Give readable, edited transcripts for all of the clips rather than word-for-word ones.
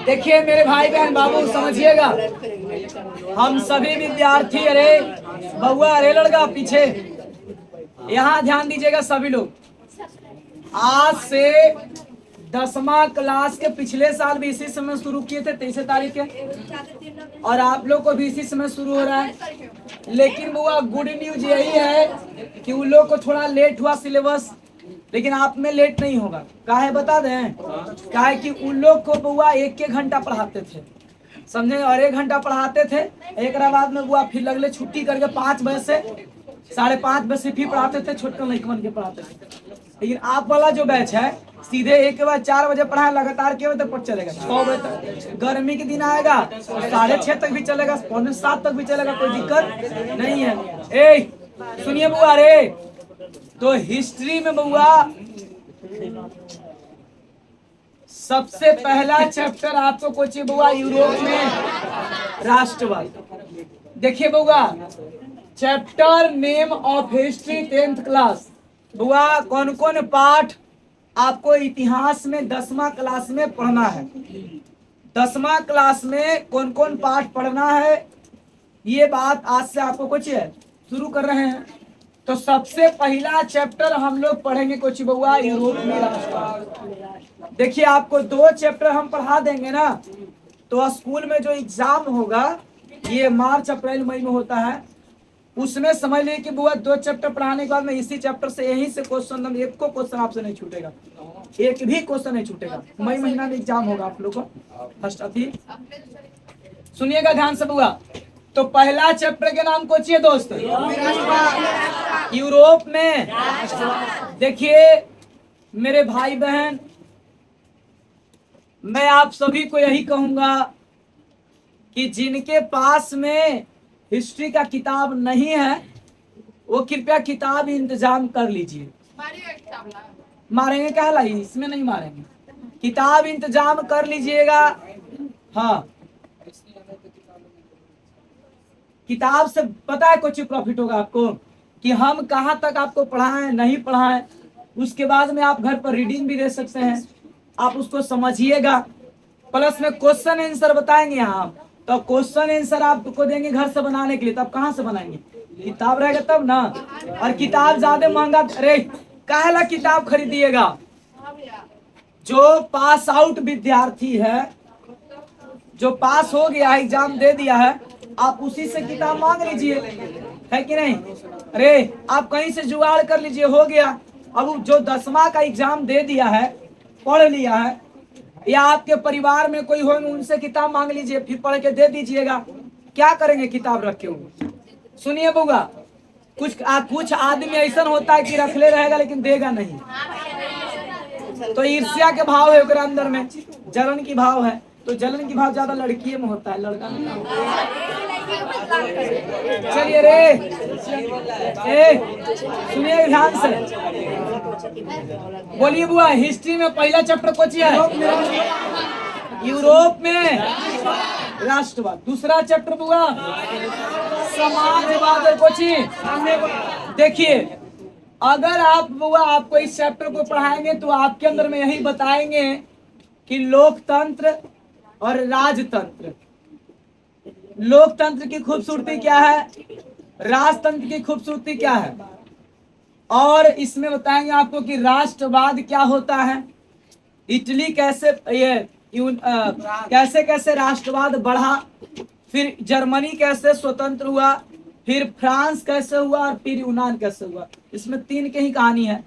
देखिए मेरे भाई बहन बाबू समझिएगा, हम सभी विद्यार्थी, अरे बउआ, अरे लड़का पीछे, यहाँ ध्यान दीजिएगा सभी लोग। आज से 10वां क्लास के पिछले साल भी इसी समय शुरू किए थे 23 तारीख के, और आप लोग को भी इसी समय शुरू हो रहा है। लेकिन बुआ गुड न्यूज यही है कि उन लोग को थोड़ा लेट हुआ सिलेबस, लेकिन आप में लेट नहीं होगा। काहे बता दें, काहे कि उन लोग को बुआ 1-1 घंटा पढ़ाते थे, समझे, और 1 घंटा पढ़ाते थे। एक बाद में बुआ फिर लगले छुट्टी करके 5 बजे से 5:30 बजे से फिर पढ़ाते थे, छोटका लड़कन के पढ़ाते थे। लेकिन आप वाला जो बैच है सीधे 1 के बाद 4 बजे पढ़ाए, लगातार के बजे तक पढ़ चलेगा, 6 बजे तक। गर्मी के दिन आएगा 6:30 तक भी चलेगा, 6:45 तक भी चलेगा, कोई दिक्कत नहीं है। ए सुनिए बुआ, रे तो हिस्ट्री में बुआ सबसे पहला चैप्टर आपको कुछ बुआ यूरोप में राष्ट्रवाद। देखिए बुआ, chapter name of history 10th class. बुआ कौन कौन पाठ आपको इतिहास में 10वां क्लास में पढ़ना है, 10वां क्लास में कौन कौन पाठ पढ़ना है, ये बात आज से आपको कुछ है शुरू कर रहे हैं। तो सबसे पहला चैप्टर हम लोग पढ़ेंगे कुछ बुआ यूरोप में राष्ट्रवाद। देखिए आपको 2 चैप्टर हम पढ़ा देंगे ना, तो स्कूल में जो एग्जाम होगा ये मार्च अप्रैल मई में होता है, उसमें समझ लीजिए कि बुआ 2 चैप्टर पढ़ाने के बाद में इसी चैप्टर से यहीं से क्वेश्चन, एक को क्वेश्चन आपसे नहीं छूटेगा, एक भी क्वेश्चन नहीं छूटेगा। मई महीना में एग्जाम होगा आप लोग को फर्स्ट अभी। सुनिएगा ध्यान से बुआ, तो पहला चैप्टर के नाम को चाहिए दोस्त यूरोप में। देखिए मेरे भाई बहन, मैं आप सभी को यही कहूंगा कि जिनके पास में हिस्ट्री का किताब नहीं है वो कृपया किताब इंतजाम कर लीजिए। मारेंगे क्या लाई, इसमें नहीं मारेंगे, किताब इंतजाम कर लीजिएगा। हाँ, किताब से पता है कुछ प्रॉफिट होगा आपको कि हम कहाँ तक आपको पढ़ाएं नहीं पढ़ाएं, उसके बाद में आप घर पर रीडिंग भी दे सकते हैं, आप उसको समझिएगा, प्लस में क्वेश्चन आंसर बताएंगे यहाँ। तो क्वेश्चन आंसर आपको देंगे घर से बनाने के लिए, तब कहाँ से बनाएंगे, किताब रहेगा तब ना। और किताब ज्यादा महंगा, अरे काहेला किताब खरीदिएगा, जो पास आउट विद्यार्थी है, जो पास हो गया है, एग्जाम दे दिया है, आप उसी से किताब मांग लीजिए, है कि नहीं। अरे आप कहीं से जुगाड़ कर लीजिए, हो गया। अब जो 10वां का एग्जाम दे दिया है, पढ़ लिया है, या आपके परिवार में कोई होंगे उनसे किताब मांग लीजिए, फिर पढ़ के दे दीजिएगा। क्या करेंगे किताब रख के हुए। सुनिए बुआ, कुछ आदमी ऐसा होता है कि रख ले रहेगा लेकिन देगा नहीं, तो ईर्ष्या के भाव है उसके अंदर में, जलन की भाव है। तो जलन की भाव ज्यादा लड़की में होता है, लड़का में चलिए रे, सुनिए ध्यान से, बोलिए बुआ, हिस्ट्री में पहला चैप्टर कौन सी है, यूरोप में राष्ट्रवाद। दूसरा चैप्टर बुआ समाजवाद और कोची। देखिए अगर आप बुआ आपको इस चैप्टर को पढ़ाएंगे तो आपके अंदर में यही बताएंगे कि लोकतंत्र और राजतंत्र, लोकतंत्र की खूबसूरती क्या है, राजतंत्र की खूबसूरती क्या है, और इसमें बताएंगे आपको कि राष्ट्रवाद क्या होता है, इटली कैसे कैसे कैसे राष्ट्रवाद बढ़ा, फिर जर्मनी कैसे स्वतंत्र हुआ, फिर फ्रांस कैसे हुआ, और फिर यूनान कैसे हुआ। इसमें 3 की ही कहानी है।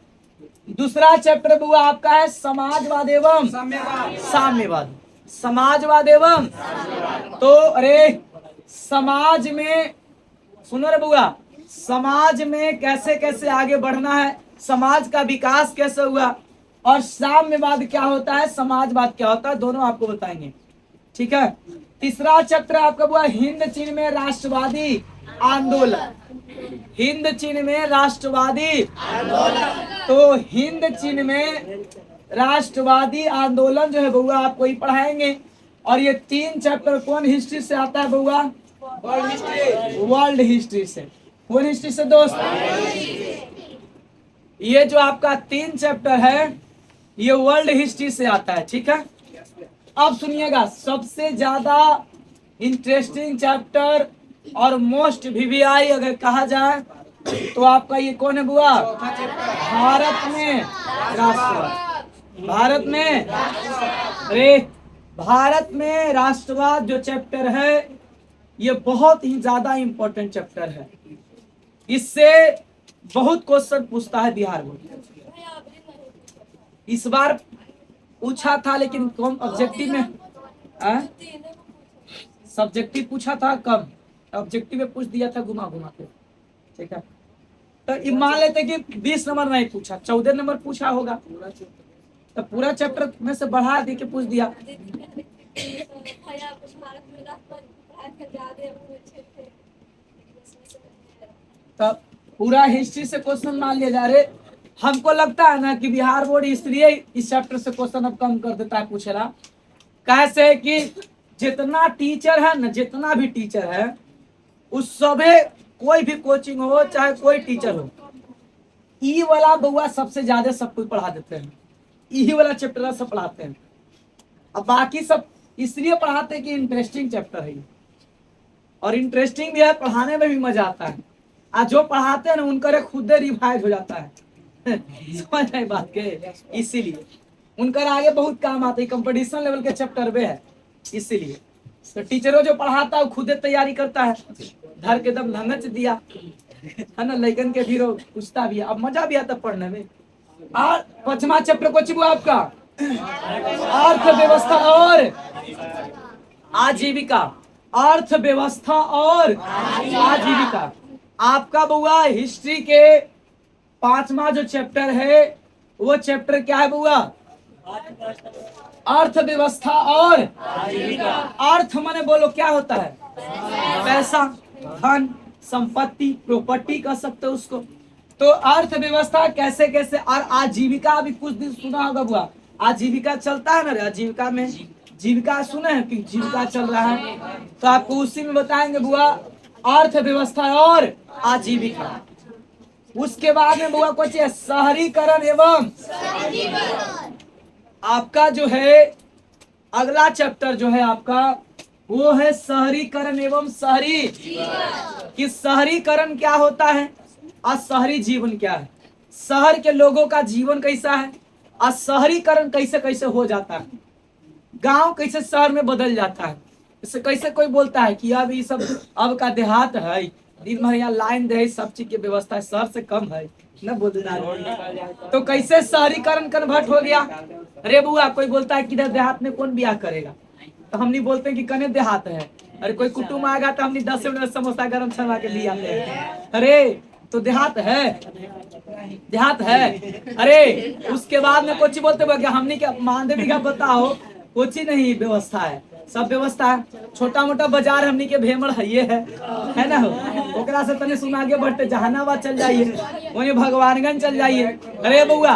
दूसरा चैप्टर बुआ आपका है समाजवाद एवं साम्यवाद। समाजवाद एवं, तो अरे समाज में सुनो रे बुआ, समाज में कैसे कैसे आगे बढ़ना है, समाज का विकास कैसे हुआ, और साम्यवाद क्या होता है, समाजवाद क्या होता है, दोनों आपको बताएंगे। ठीक है। तीसरा चैप्टर आपका बुआ हिंद चीन में राष्ट्रवादी आंदोलन। हिंद चीन में राष्ट्रवादी आंदोलन, तो हिंद चीन में राष्ट्रवादी आंदोलन जो है बउआ आपको ही पढ़ाएंगे। और ये 3 चैप्टर कौन हिस्ट्री से आता है बउआ, वर्ल्ड हिस्ट्री से। कौन हिस्ट्री से दोस्त, ये जो आपका 3 चैप्टर है ये वर्ल्ड हिस्ट्री से आता है, ठीक है। अब सुनिएगा, सबसे ज्यादा इंटरेस्टिंग चैप्टर और मोस्ट वीवीआई अगर कहा जाए तो आपका ये कौन है बुआ? भारत में राष्ट्रवाद। भारत में, अरे भारत में राष्ट्रवाद जो चैप्टर है ये बहुत ही ज्यादा इंपॉर्टेंट चैप्टर है। इससे बहुत क्वेश्चन पूछता है बिहार बोर्ड। इस बार पूछा था लेकिन कम ऑब्जेक्टिव में, सब्जेक्टिव पूछा था कम, ऑब्जेक्टिव में पूछ दिया था घुमा घुमा के, ठीक है। तो मान लेते कि 20 नंबर नहीं पूछा, 14 नंबर पूछा होगा, तो पूरा चैप्टर में से बढ़ा दे के पूछ दिया। तो पूरा हिस्ट्री से क्वेश्चन मान लिया जा रहे। हमको लगता है ना कि बिहार बोर्ड इसलिए इस चैप्टर से क्वेश्चन अब कम कर देता है पूछेला, कैसे कि जितना टीचर है ना, जितना भी टीचर है उस सबे, कोई भी कोचिंग हो चाहे कोई टीचर हो, ई वाला बउआ सबसे ज्यादा सब कुछ पढ़ा देते हैं, ई वाला चैप्टर सब पढ़ाते हैं। अब बाकी सब इसलिए पढ़ाते हैं कि इंटरेस्टिंग चैप्टर है और इंटरेस्टिंग भी है, पढ़ाने में भी मजा आता है। आज जो पढ़ाते हैं ना उनका खुद रिवाइज हो जाता है समझ रहे बात के, इसीलिए उनका आगे बहुत काम आता है, कंपटीशन लेवल के चैप्टर में है। इसीलिए तो टीचरों जो पढ़ाता है खुद तैयारी करता है, धर के दम धंगच दिया है ना, लेकिन के फिर पूछता भी है, अब मजा भी आता पढ़ने में। और 5वां चैप्टर को चिबू आपका अर्थव्यवस्था और आजीविका। अर्थव्यवस्था और आजीविका आपका बुआ हिस्ट्री के 5वां जो चैप्टर है वो चैप्टर क्या है बुआ? अर्थव्यवस्था और अर्थ माने बोलो क्या होता है? पैसा, धन, संपत्ति, प्रॉपर्टी कह सकते हो उसको। तो अर्थव्यवस्था कैसे कैसे, और आजीविका अभी कुछ दिन सुना होगा बुआ, आजीविका चलता है ना, आजीविका में जीविका सुने हैं कि जीविका चल रहा है, तो आपको उसी में बताएंगे बुआ अर्थव्यवस्था और आजीविका। उसके बाद में बुआ कुछ शहरीकरण एवं आपका जो है अगला चैप्टर जो है आपका वो है शहरीकरण एवं शहरी, कि शहरीकरण क्या होता है और शहरी जीवन क्या है, शहर के लोगों का जीवन कैसा है और शहरीकरण कैसे कैसे हो जाता है, गांव कैसे शहर में बदल जाता है। इससे कैसे कोई बोलता है कि अब ये सब अब का देहात है, दिन भर यहाँ लाइन दे, सब चीज की व्यवस्था है, शहर से कम है न बोलना, तो कैसे शहरीकरण कन्वर्ट हो गया। अरे बुआ कोई बोलता है कि इधर देहात में कौन ब्याह करेगा, तो हम नहीं बोलते कि कने देहात है। अरे कोई कुटुंब आएगा तो हमने 10 मिनट समोसा गरम छनवा के लिए आते हैं, अरे तो देहात है, देहात है। अरे उसके बाद में कुछ बोलते हुए हमने क्या मानदेवी का बताओ, कुछ ही नहीं व्यवस्था है, सब व्यवस्था है। छोटा मोटा बाजार हमनी के भेमड़ है ना हो, ओकरा से तने सुन आगे बढ़ते जहानाबाद चल जाइए, वहीं भगवानगंज चल जाइए। अरे बउआ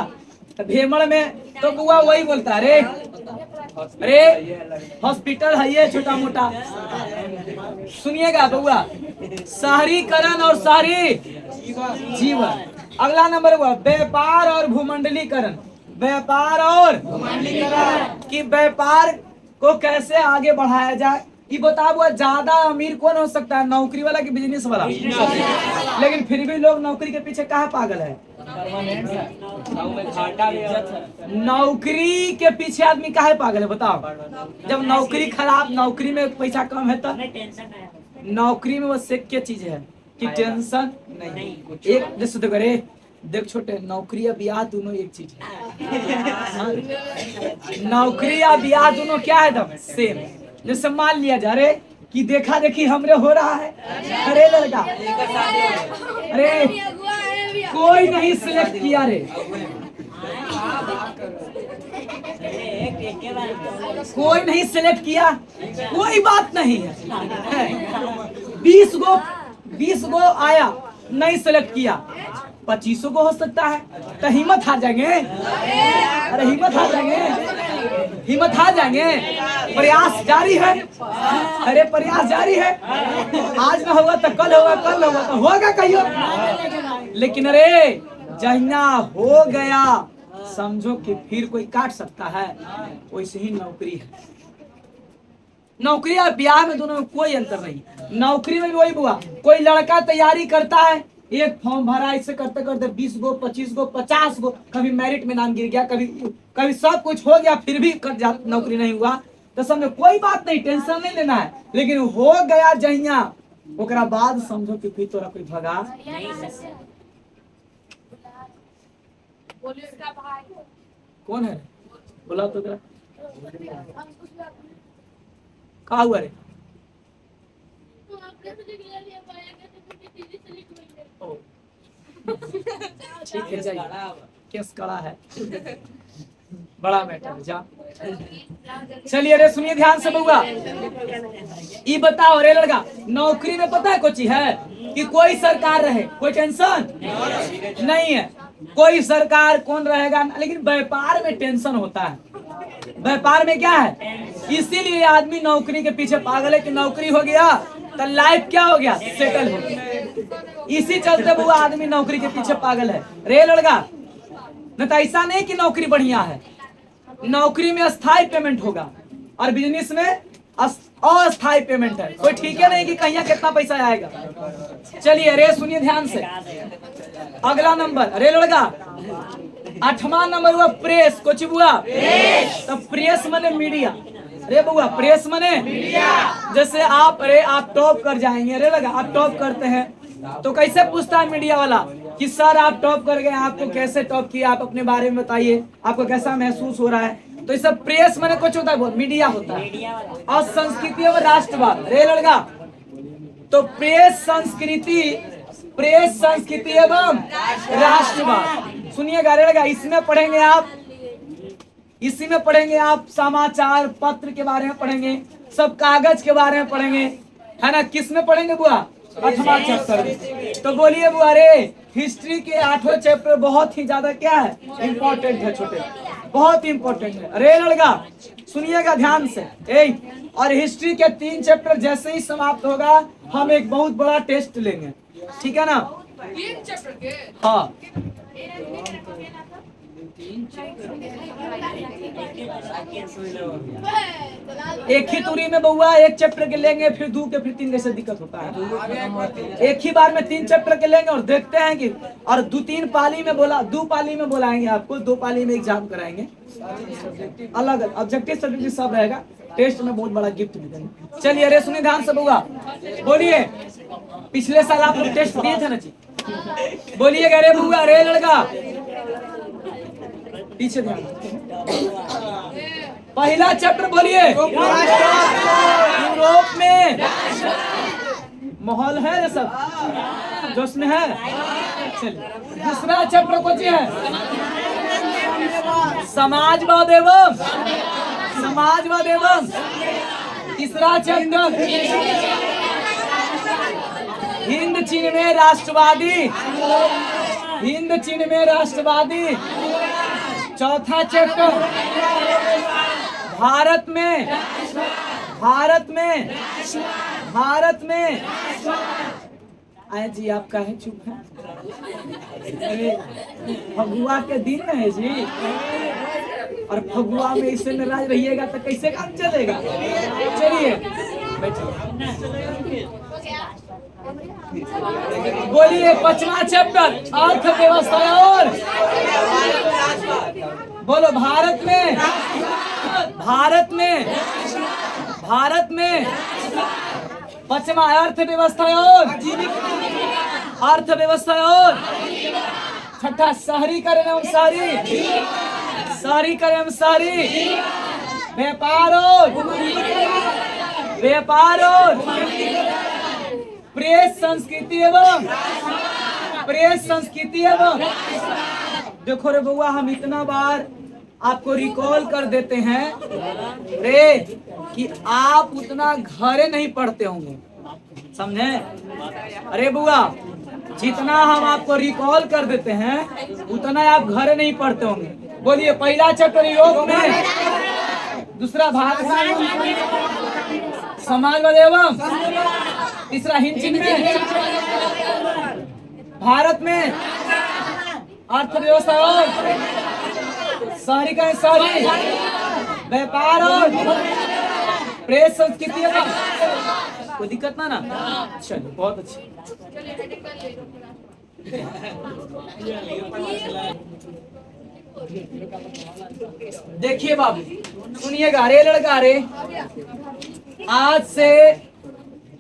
भेमड़ में तो बुआ वही बोलता है, अरे हॉस्पिटल है ये छोटा मोटा। सुनिएगा बउआ, शहरीकरण और शहरी जीवन। अगला नंबर हुआ व्यापार और भूमंडलीकरण। व्यापार और भूमंडलीकरण कि व्यापार को कैसे आगे बढ़ाया जाए। ये बताओ ज्यादा अमीर कौन हो सकता है, नौकरी वाला कि बिजनेस वाला? लेकिन फिर भी लोग नौकरी के पीछे कहाँ पागल है, नौकरी के पीछे आदमी काहे पागल है बताओ। जब नौकरी खराब, नौकरी में पैसा कम है तो नौकरी में वो सेक क्या चीज है कि टेंशन नहीं। एक जैसे तो करे देख छोटे, नौकरी या ब्याह दोनों एक चीज है। नौकरी या ब्याह दोनों क्या है दम सेम। जैसे मान लिया जा रहे कि देखा देखी हमरे हो रहा है, अरे लड़का अरे कोई नहीं सिलेक्ट किया रे, कोई नहीं सिलेक्ट किया, कोई बात नहीं है। 20 गो आया नहीं सिलेक्ट किया, 25 को हो सकता है, तो हिम्मत हार जाएंगे। अरे हिम्मत हार जाएंगे, हिम्मत हार जाएंगे। प्रयास जारी है, अरे प्रयास जारी है। आज ना होगा तो कल होगा, कल होगा तो होगा कहियो। लेकिन अरे जहिना हो गया समझो कि फिर कोई काट सकता है। वैसे ही नौकरी है, नौकरी और ब्याह में दोनों में कोई अंतर नहीं। नौकरी में भी वही हुआ, कोई लड़का तैयारी करता है, एक फॉर्म भरा, इसे करते करते 20 गो 25 गो 50 गो, कभी मेरिट में नाम गिर गया, कभी सब कुछ हो गया, फिर भी नौकरी नहीं हुआ, तो समझो कोई बात नहीं, टेंशन नहीं लेना है। लेकिन हो गया जहिया, ओकरा बाद समझो कि फिर तोरा कोई भगा कौन है बोला तो कहा हुआ रे? ठीक है जाइए, केस कड़ा है, बड़ा मैटर जा। चलिए रे सुनिए ध्यान से बउआ, ये बताओ रे लड़का, नौकरी में पता है कुछ है कि कोई सरकार रहे कोई टेंशन नहीं है, कोई सरकार कौन रहेगा, लेकिन व्यापार में टेंशन होता है। व्यापार में क्या है, इसीलिए आदमी नौकरी के पीछे पागल है कि नौकरी हो गया तो लाइफ क्या हो गया, सेटल हो गया। इसी चलते वो आदमी नौकरी के पीछे पागल है रे लड़का। न तो ऐसा नहीं कि नौकरी बढ़िया है, नौकरी में अस्थाई पेमेंट होगा और बिजनेस में अस्थाई पेमेंट है। कोई ठीक है नहीं कि कहीं कितना पैसा आएगा। चलिए रे सुनिए ध्यान से, अगला नंबर रे लड़का, 8वां नंबर हुआ प्रेस। कुछ हुआ तो प्रेस मने मीडिया रे बुआ, प्रेस मने जैसे आप टॉप कर जाएंगे रे लगा, आप टॉप करते हैं तो कैसे पूछता है मीडिया वाला कि सर आप टॉप कर गए, आपको कैसे टॉप किया, आप अपने बारे में बताइए, आपको कैसा महसूस हो रहा है। तो इस प्रेस मैंने कुछ होता है, वो मीडिया होता है। और संस्कृति एवं राष्ट्रवाद रे लड़का, तो प्रेस संस्कृति एवं राष्ट्रवाद सुनिएगा रे लड़का, इसी में पढ़ेंगे आप समाचार पत्र के बारे में पढ़ेंगे, सब कागज के बारे में पढ़ेंगे, है ना। किस में पढ़ेंगे बुआ, 8वां चैप्टर। तो बोलिए बुआ रे, हिस्ट्री के 8वां चैप्टर बहुत ही ज्यादा क्या है, इंपॉर्टेंट है छोटे, बहुत इंपॉर्टेंट है रे लड़का, सुनिएगा ध्यान से। और हिस्ट्री के 3 चैप्टर जैसे ही समाप्त होगा हम एक बहुत बड़ा टेस्ट लेंगे, ठीक है ना। 3 चैप्टर के, हाँ एक ही दूरी में बउआ 1 चैप्टर के लेंगे, फिर 2 के फिर 3 जैसे दिक्कत होता है। एक ही बार में 3 चैप्टर के लेंगे और देखते हैं कि, और 2-3 पाली में बोला, 2 पाली में बोलाएंगे आपको, 2 पाली में एग्जाम कराएंगे, अलग ऑब्जेक्टिव सब्जेक्टिव सब रहेगा। टेस्ट में बहुत बड़ा गिफ्ट भी देंगे। चलिए अरे सुनिए ध्यान से बउआ, बोलिए पिछले साल आप लोग टेस्ट दिए थे ना जी, बोलिएगा रे बउआ रे लड़का, पीछे ध्यान। पहला चैप्टर बोलिए, यूरोप में माहौल है सब जो उसमें है। चलिए दूसरा चैप्टर कौन सी है, समाजवाद एवं तीसरा चैप्टर हिंद चीन में राष्ट्रवादी, चौथा चैप्टर भारत में आए जी। आप काहे चुप है, फगुआ के दिन है जी, और फगुआ में इसे नाराज रहिएगा तो कैसे काम चलेगा। चलिए बैठिए, बोलिए 5वां चैप्टर अर्थव्यवस्था और बोलो भारत में 5वां अर्थव्यवस्था और 6ठा शहरीकरण एवं शहरी व्यापार और प्रेस संस्कृति एवं देखो रे बउआ, हम इतना बार आपको रिकॉल कर देते हैं रे कि आप उतना घरे नहीं पढ़ते होंगे, समझे। अरे बुआ, जितना हम आपको रिकॉल कर देते हैं उतना आप घरे नहीं पढ़ते होंगे। बोलिए पहला चैप्टर योग में, दूसरा भारत समाजवाद एवं तीसरा हिंद चीन में, भारत में अर्थव्यवस्था और सारी का सारी व्यापार और प्रेस संस्कृति है ना, कोई दिक्कत ना चलो बहुत अच्छी। देखिए बाबू सुनिएगा रे लड़का रे, आज से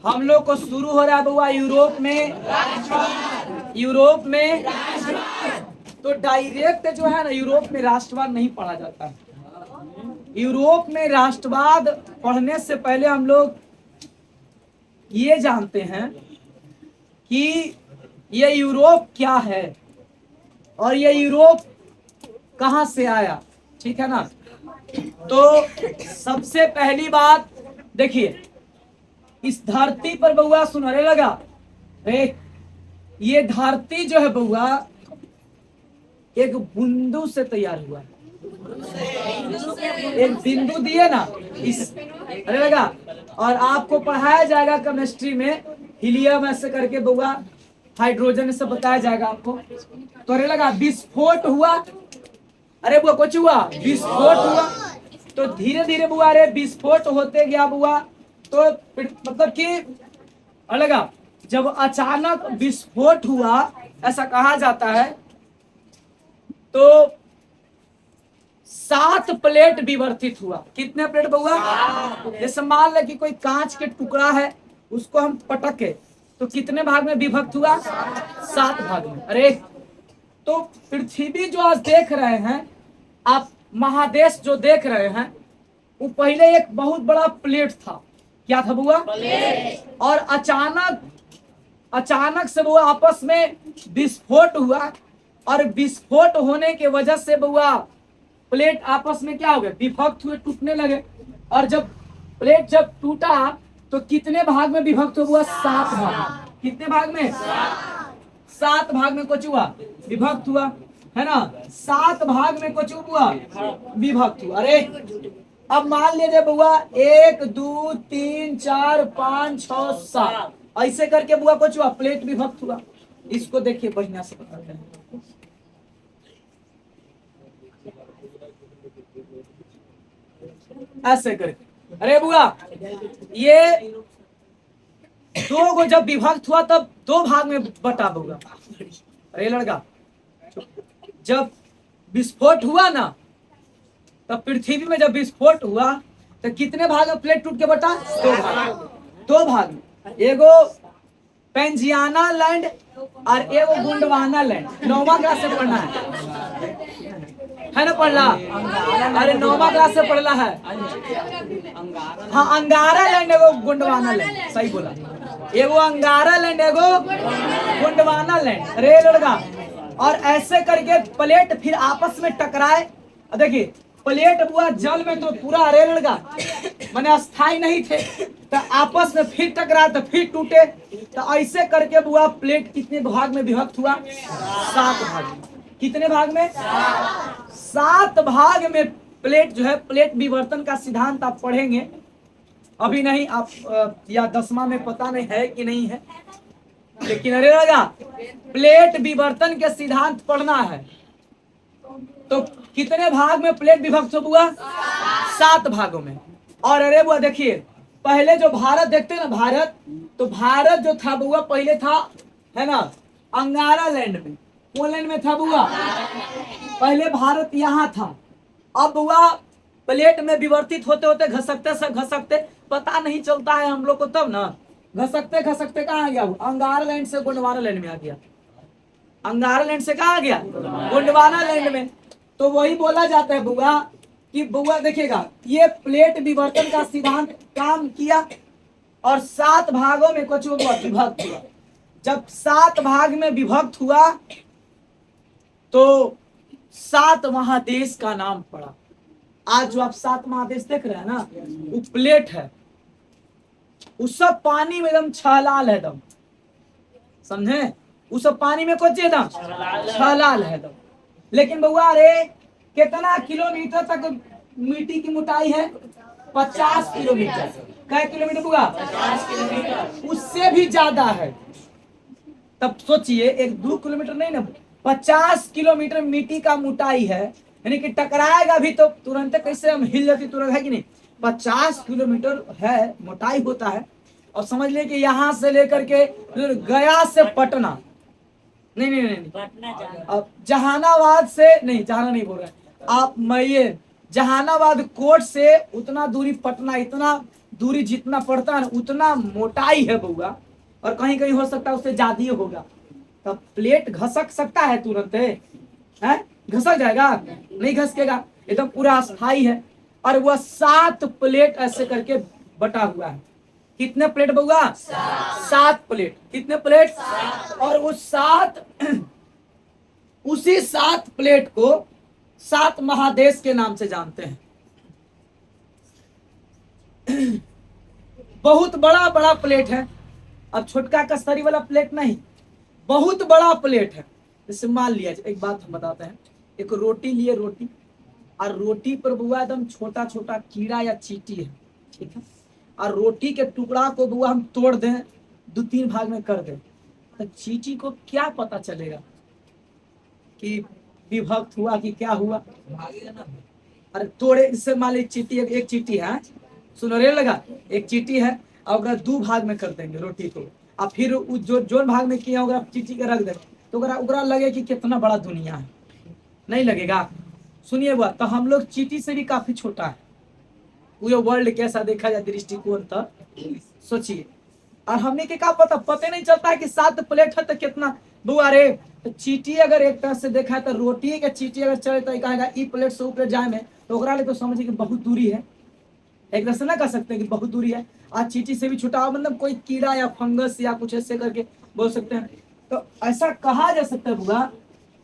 हम लोग को शुरू हो रहा है बुआ यूरोप में तो डायरेक्ट जो है ना यूरोप में राष्ट्रवाद नहीं पढ़ा जाता है। यूरोप में राष्ट्रवाद पढ़ने से पहले हम लोग ये जानते हैं कि ये यूरोप क्या है और ये यूरोप कहां से आया, ठीक है ना। तो सबसे पहली बात देखिए, इस धरती पर बउआ सुनहरे लगा रे, ये धरती जो है बउआ एक बूंदू से तैयार हुआ है। एक बिंदु दिए ना इस अरे लगा, और आपको पढ़ाया जाएगा केमिस्ट्री में हीलियम ऐसे करके बउआ, हाइड्रोजन से बताया जाएगा आपको। तो अरे लगा विस्फोट हुआ, अरे बुआ कुछ हुआ, विस्फोट हुआ। तो धीरे धीरे बुआ अरे विस्फोट होते गया बुआ, तो मतलब कि लगा जब अचानक विस्फोट हुआ ऐसा कहा जाता है, तो 7 प्लेट विवर्तित हुआ। कितने प्लेट बुआ? जैसे मान ले कि कोई कांच के टुकड़ा है, उसको हम पटके तो कितने भाग में विभक्त हुआ? 7 भाग में। अरे तो पृथ्वी जो आज देख रहे हैं आप, महादेश जो देख रहे हैं, वो पहले एक बहुत बड़ा प्लेट था। क्या था बुआ? और अचानक से वो आपस में विस्फोट हुआ, और विस्फोट होने के वजह से बुआ प्लेट आपस में क्या हो गए? विभक्त हुए, टूटने लगे। और जब प्लेट जब टूटा तो कितने भाग में विभक्त हुआ? 7 भाग। कितने भाग में? 7 भाग में कुछ हुआ? विभक्त हुआ, है ना। 7 भाग में कुछ हुआ? विभक्त हुआ। अरे अब मान लीजिए बुआ 1 2 3 4 5 6 7 ऐसे करके बुआ कुछ हुआ, प्लेट विभक्त हुआ। इसको देखिए बढ़िया से बताते हैं। ऐसे करके अरे बुआ ये 2 को जब विभक्त हुआ तब 2 भाग में बटा दूंगा। अरे लड़का जब विस्फोट हुआ ना, तब पृथ्वी में जब विस्फोट हुआ तो कितने भाग में प्लेट टूट के बटा? 2 भाग में। एगो पेंजियाना लैंड और एगो गोंडवाना लैंड। 9वां क्लास से पढ़ना है ना, पढ़ला? अरे 9वां क्लास से पढ़ला है। हाँ अंगारा लैंड एगो गोंडवाना लैंड, सही बोला। एगो अंगारा लैंड एगो गोंडवाना लैंड। अरे लड़का और ऐसे करके प्लेट फिर आपस में टकराए। देखिए प्लेट बुआ जल में तो पूरा, अरे लड़का माने अस्थाई नहीं थे, तो आपस में फिर टकरा तो फिर टूटे। तो ऐसे करके बुआ प्लेट कितने भाग में विभक्त हुआ? 7 भाग में। कितने भाग में? 7 भाग में प्लेट जो है, प्लेट विवर्तन का सिद्धांत आप पढ़ेंगे, अभी नहीं आप या 10वां में पता नहीं है कि नहीं है, लेकिन अरे लगा प्लेट विवर्तन के सिद्धांत पढ़ना है। तो कितने भाग में प्लेट विभक्त हुआ? 7 भागों में। और अरे बुआ देखिए पहले जो भारत देखते ना, भारत, तो भारत जो था बुआ पहले था, है ना, अंगारा लैंड में। कौन लैंड में था बुआ? पहले भारत यहाँ था। अब बुआ प्लेट में विवर्तित होते होते घसकते से घसकते पता नहीं चलता है हम लोग को, तब ना घसकते घसकते कहाँ आ गया? अंगारा लैंड से गोंडवाना लैंड में आ गया। अंगारा लैंड से कहाँ आ गया? गोंडवाना लैंड में। तो वही बोला जाता है बुआ कि बुआ देखिएगा ये प्लेट विवर्तन का सिद्धांत काम किया और 7 भागों में कुछ हुआ, विभक्त हुआ। जब 7 भाग में विभक्त हुआ तो 7 महादेश का नाम पड़ा। आज जो आप 7 महादेश देख रहे हैं ना, वो प्लेट है, वो सब पानी में एकदम छलाल है एकदम, समझे? वो सब पानी में कुछ एकदम छलाल है एकदम। लेकिन बउआ रे कितना किलोमीटर तक मिट्टी की मोटाई है? 50 किलोमीटर। क्या किलोमीटर बुआ? 50 किलोमीटर, उससे भी ज्यादा है। तब सोचिए 1-2 किलोमीटर नहीं ना, 50 किलोमीटर मिट्टी का मोटाई है। यानी कि टकराएगा भी तो तुरंत कैसे हम हिल जाती तुरंत, है कि नहीं। 50 किलोमीटर है मोटाई होता है। और समझ लिए कि यहाँ से लेकर के फिर गया से पटना, नहीं नहीं नहीं, नहीं। अब जहानाबाद से नहीं, जहाना नहीं बोल रहे आप, मैं ये जहानाबाद कोर्ट से उतना दूरी पटना, इतना दूरी जितना पड़ता है उतना मोटाई है बउआ। और कहीं कहीं हो सकता है उससे ज्यादा ही होगा। तब प्लेट घसक सकता है तुरंत, है घसक जाएगा, नहीं घसकेगा, एकदम पूरा अस्थाई है। और वह 7 प्लेट ऐसे करके बटा हुआ है। कितने प्लेट बउआ? 7 प्लेट। कितने प्लेट? और वो 7 उसी 7 प्लेट को 7 महादेश के नाम से जानते हैं। बहुत बड़ा बड़ा प्लेट है। अब छोटका कस्तरी वाला प्लेट नहीं, बहुत बड़ा प्लेट है। जैसे मान लिया, एक बात हम बताते हैं, एक रोटी लिए, रोटी, और रोटी पर बुआ एकदम छोटा छोटा कीड़ा या चींटी है, ठीक है। और रोटी के टुकड़ा को बुआ हम तोड़ दें, 2-3 भाग में कर दें, तो चींटी को क्या पता चलेगा कि विभक्त हुआ कि क्या हुआ? अरे तोड़े, इससे मान ली चींटी, एक चींटी है, सुनो रे लगा, एक चींटी है और 2 भाग में कर देंगे रोटी को, और फिर जो जोन भाग में किया होगा चींटी के रख दे, तो ओकरा लगे कि कितना बड़ा दुनिया है, नहीं लगेगा। सुनिए बुआ, तो हम लोग चींटी से भी काफी छोटा है। वो वर्ल्ड कैसा देखा जाए दृष्टिकोण, तो सोचिए। और हमने के क्या पता नहीं चलता है कि 7 प्लेट है तो कितना बुआ रे। तो चींटी अगर एक तरह से देखा है तो रोटी के चींटी अगर चले तो कहेगा ई प्लेट से ऊ प्लेट जाए में, तो ओकरा ले तो समझिए कि बहुत दूरी है। एक तरह से ना कह सकते हैं कि बहुत दूरी है। आज चींटी से भी छुटा, मतलब कोई कीड़ा या फंगस या कुछ ऐसे करके बोल सकते हैं। तो ऐसा कहा जा सकता है बुआ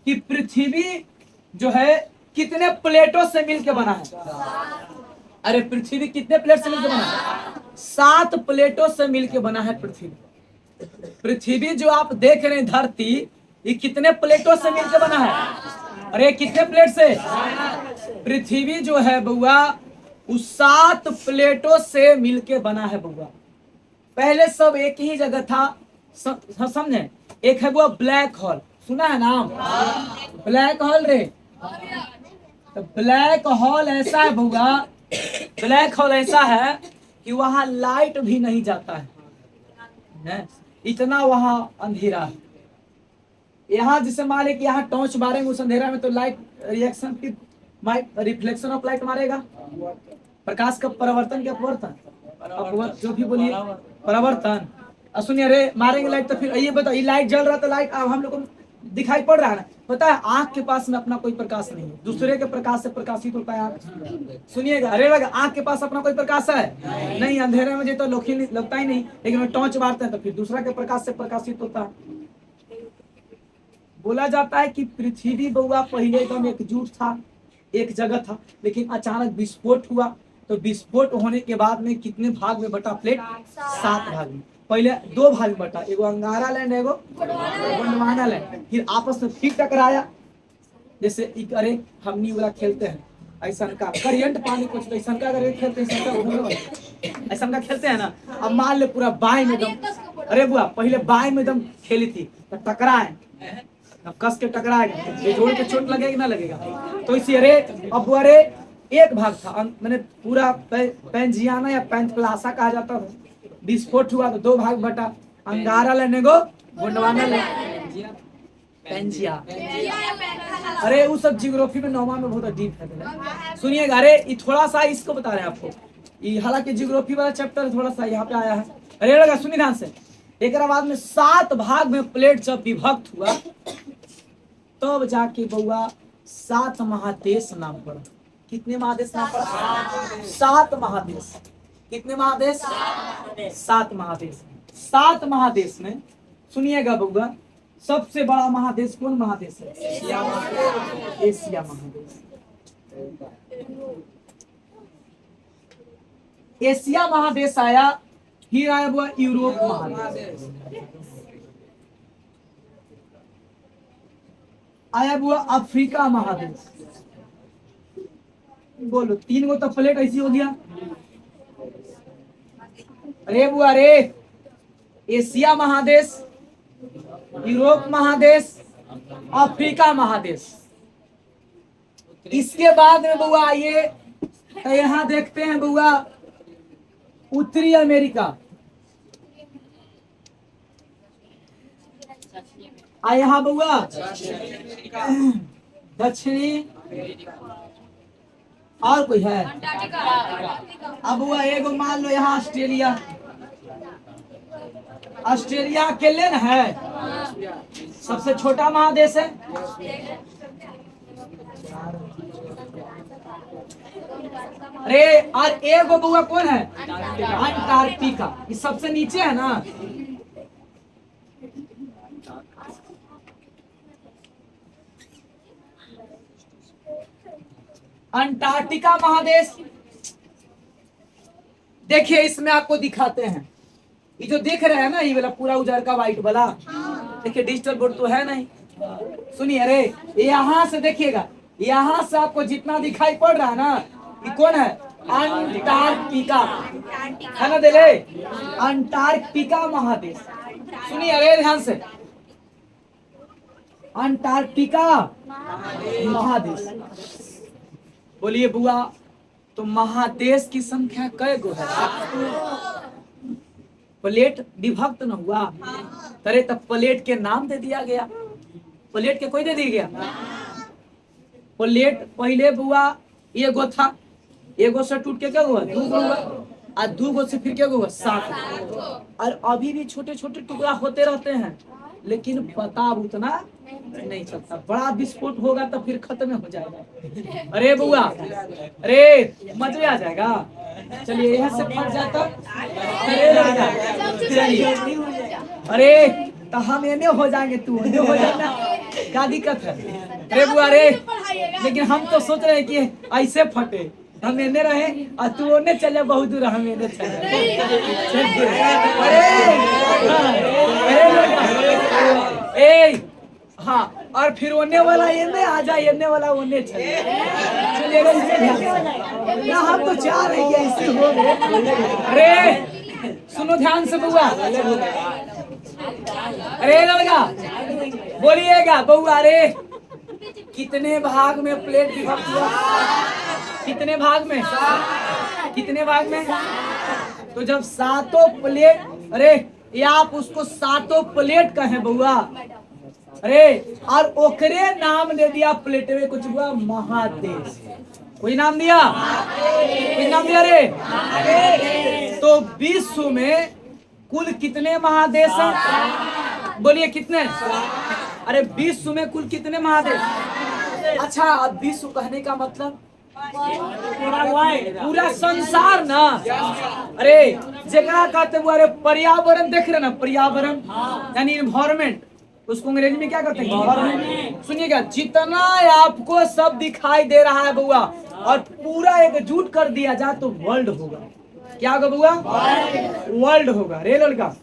कि पृथ्वी जो है कितने प्लेटों से मिलकर बना है? अरे पृथ्वी कितने प्लेट से मिलकर बना है? 7 प्लेटों से मिलकर बना है पृथ्वी। पृथ्वी जो आप देख रहे हैं धरती, ये कितने प्लेटों से मिलकर बना है? अरे कितने प्लेट से? पृथ्वी जो है बउआ उस 7 प्लेटों से मिलके बना है बउआ। पहले सब एक ही जगह था, समझे? एक है वो ब्लैक होल, सुना है नाम? ब्लैक होल रे। तो ब्लैक होल ऐसा है बउआ, ब्लैक होल ऐसा है कि वहां लाइट भी नहीं जाता है, इतना वहां अंधेरा है। यहाँ जिसे मारे कि यहाँ टॉर्च मारेंगे उस अंधेरा में तो लाइट रिएक्शन की रिफ्लेक्शन ऑफ लाइट मारेगा, प्रकाश का परावर्तन क्या अपवर्तन, जो भी बोलिए परावर्तन। सुनिए रे, मारेंगे लाइट तो फिर ये बताओ, ये लाइट जल रहा तो लाइट अब हम लोग को दिखाई पड़ रहा है ना? पता है आंख के पास में अपना कोई प्रकाश नहीं है, दूसरे के प्रकाश से प्रकाशित होता है आंख। सुनिएगा, अरे लगा आंख के पास अपना कोई प्रकाश है नहीं, अंधेरे में तो लगता ही नहीं, लेकिन टॉर्च मारते हैं तो फिर दूसरा के प्रकाश से प्रकाशित होता है। बोला जाता है कि पृथ्वी बउआ पहले एकदम एकजुट था, एक जगह था, लेकिन अचानक विस्फोट हुआ। तो विस्फोट होने के बाद में कितने भाग में बटा प्लेट? 7 भाग में। पहले 2 भाग में बटा, एगो अंगारा लैंड, एगो गोंडवाना लैंड, फिर आपस में फिर टकराया। जैसे अरे हमनी वाला खेलते हैं ऐसा का करियंट पानी कुछ ऐसा का अगर खेलते हैं ऐसा का खेलते हैं ना। अब मान ले पूरा बाई में एकदम, अरे बुआ पहले बाई में एकदम खेली थी तो टकराए, अब कस के टकराएगा, ये जोड़ के चोट लगेगा ना लगेगा। तो इसी अरे अब अरे एक भाग था, मैंने पूरा पेंजियाना या पेंथप्लासा कहा जाता था। विस्फोट हुआ तो 2 भाग बटा, अंगारा लेने गो गोंडवाना ले पेंजिया। अरे वो सब जियोग्राफी में 9वां में बहुत डीप है, सुनिएगा। अरे ये थोड़ा सा इसको बता रहे हैं आपको, ये हालांकि जियोग्राफी वाला चैप्टर थोड़ा सा यहाँ पे आया है। अरे लगा सुनिए ध्यान से, एक बाद में 7 भाग में प्लेट जब विभक्त हुआ तब जाके बउआ 7 महादेश नाम पड़ा। कितने महादेश नाम पड़ा? 7 महादेश। कितने महादेश? 7 महादेश। 7 महादेश में सुनिएगा बउआ, सबसे बड़ा महादेश कौन महादेश है? एशिया महादेश। एशिया महादेश आया, फिर आया हुआ यूरोप महादेश, आया हुआ अफ्रीका महादेश। बोलो 3 गो तो प्लेट ऐसी हो गया। अरे बुआ रे, एशिया महादेश, यूरोप महादेश, अफ्रीका महादेश। इसके बाद में बुआ आइए तो यहाँ देखते हैं बुआ उत्तरी अमेरिका। यहाँ बुआ दक्षिणी, और कोई है? अब बुआ एगो मान लो यहाँ ऑस्ट्रेलिया। ऑस्ट्रेलिया अकेले न है, सबसे छोटा महादेश है। अरे और एगो बुआ कौन है? अंटार्कटिका। ये सबसे नीचे है ना। अंटार्कटिका महादेश। देखिए इसमें आपको दिखाते हैं, ये जो देख रहे हैं ना, ये वाला पूरा उजर का व्हाइट वाला, देखिए डिजिटल बोर्ड तो है नहीं। सुनिए, अरे यहाँ से देखिएगा, यहाँ से आपको जितना दिखाई पड़ रहा है ना, ये कौन है? अंटार्कटिका है ना देले, अंटार्कटिका महादेश। सुनिए अरे ध्यान से, अंटार्कटिका महादेश। बोलिए बुआ, तो महादेश की संख्या कै गो है? प्लेट विभक्त न हुआ? अरे तब प्लेट के नाम दे दिया गया। प्लेट के कोई दे दिया गया? प्लेट पहले बुआ एगो था, एगो से टूट के क्या हुआ? दो गो हुआ, और दो गो से फिर क्या हुआ? 7। और अभी भी छोटे छोटे टुकड़ा होते रहते हैं, लेकिन पता उतना नहीं चलता। बड़ा विस्फोट होगा तो फिर खत्म हो जाएगा। अरे बुआ, अरे मजा आ जाएगा। चलिए यहाँ से फट जाता। अरे तो हम एने हो जाएंगे, तू एने हो जाना, क्या दिक्कत है? अरे बुआ रे, लेकिन हम तो सोच रहे हैं कि ऐसे फटे, हम एने रहे और तू ओने चले, बहुत दूर हम एने चले। अरे हाँ, और फिर ओने वाला एने आ जाए, एने वाला ओने चले। ना हम तो चाह रहे हैं ऐसे हो गए। अरे सुनो ध्यान से बुआ, अरे लड़का बोलिएगा बुआ, रे कितने भाग में प्लेट विभक्त हुआ? कितने भाग में? कितने भाग में? तो जब 7 प्लेट, अरे ये आप उसको 7 प्लेट कहें बुआ, अरे और ओकरे नाम दे दिया प्लेट में कुछ हुआ? महादेश। कोई नाम दिया? कोई नाम दिया रे? तो विश्व में कुल कितने महादेश हैं? बोलिए कितने? अरे विश्व में कुल कितने महादेश? अच्छा, अब विश्व कहने का मतलब पूरा संसार ना। अरे जगह कहते हुए, अरे पर्यावरण देख रहे ना, पर्यावरण यानी इन्वायरमेंट, उसको अंग्रेजी में क्या कहते हैं? सुनिएगा, जितना आपको सब दिखाई दे रहा है बुआ, और पूरा एकजुट कर दिया जाए तो वर्ल्ड होगा। क्या होगा बुआ? वर्ल्ड होगा। रे लड़का,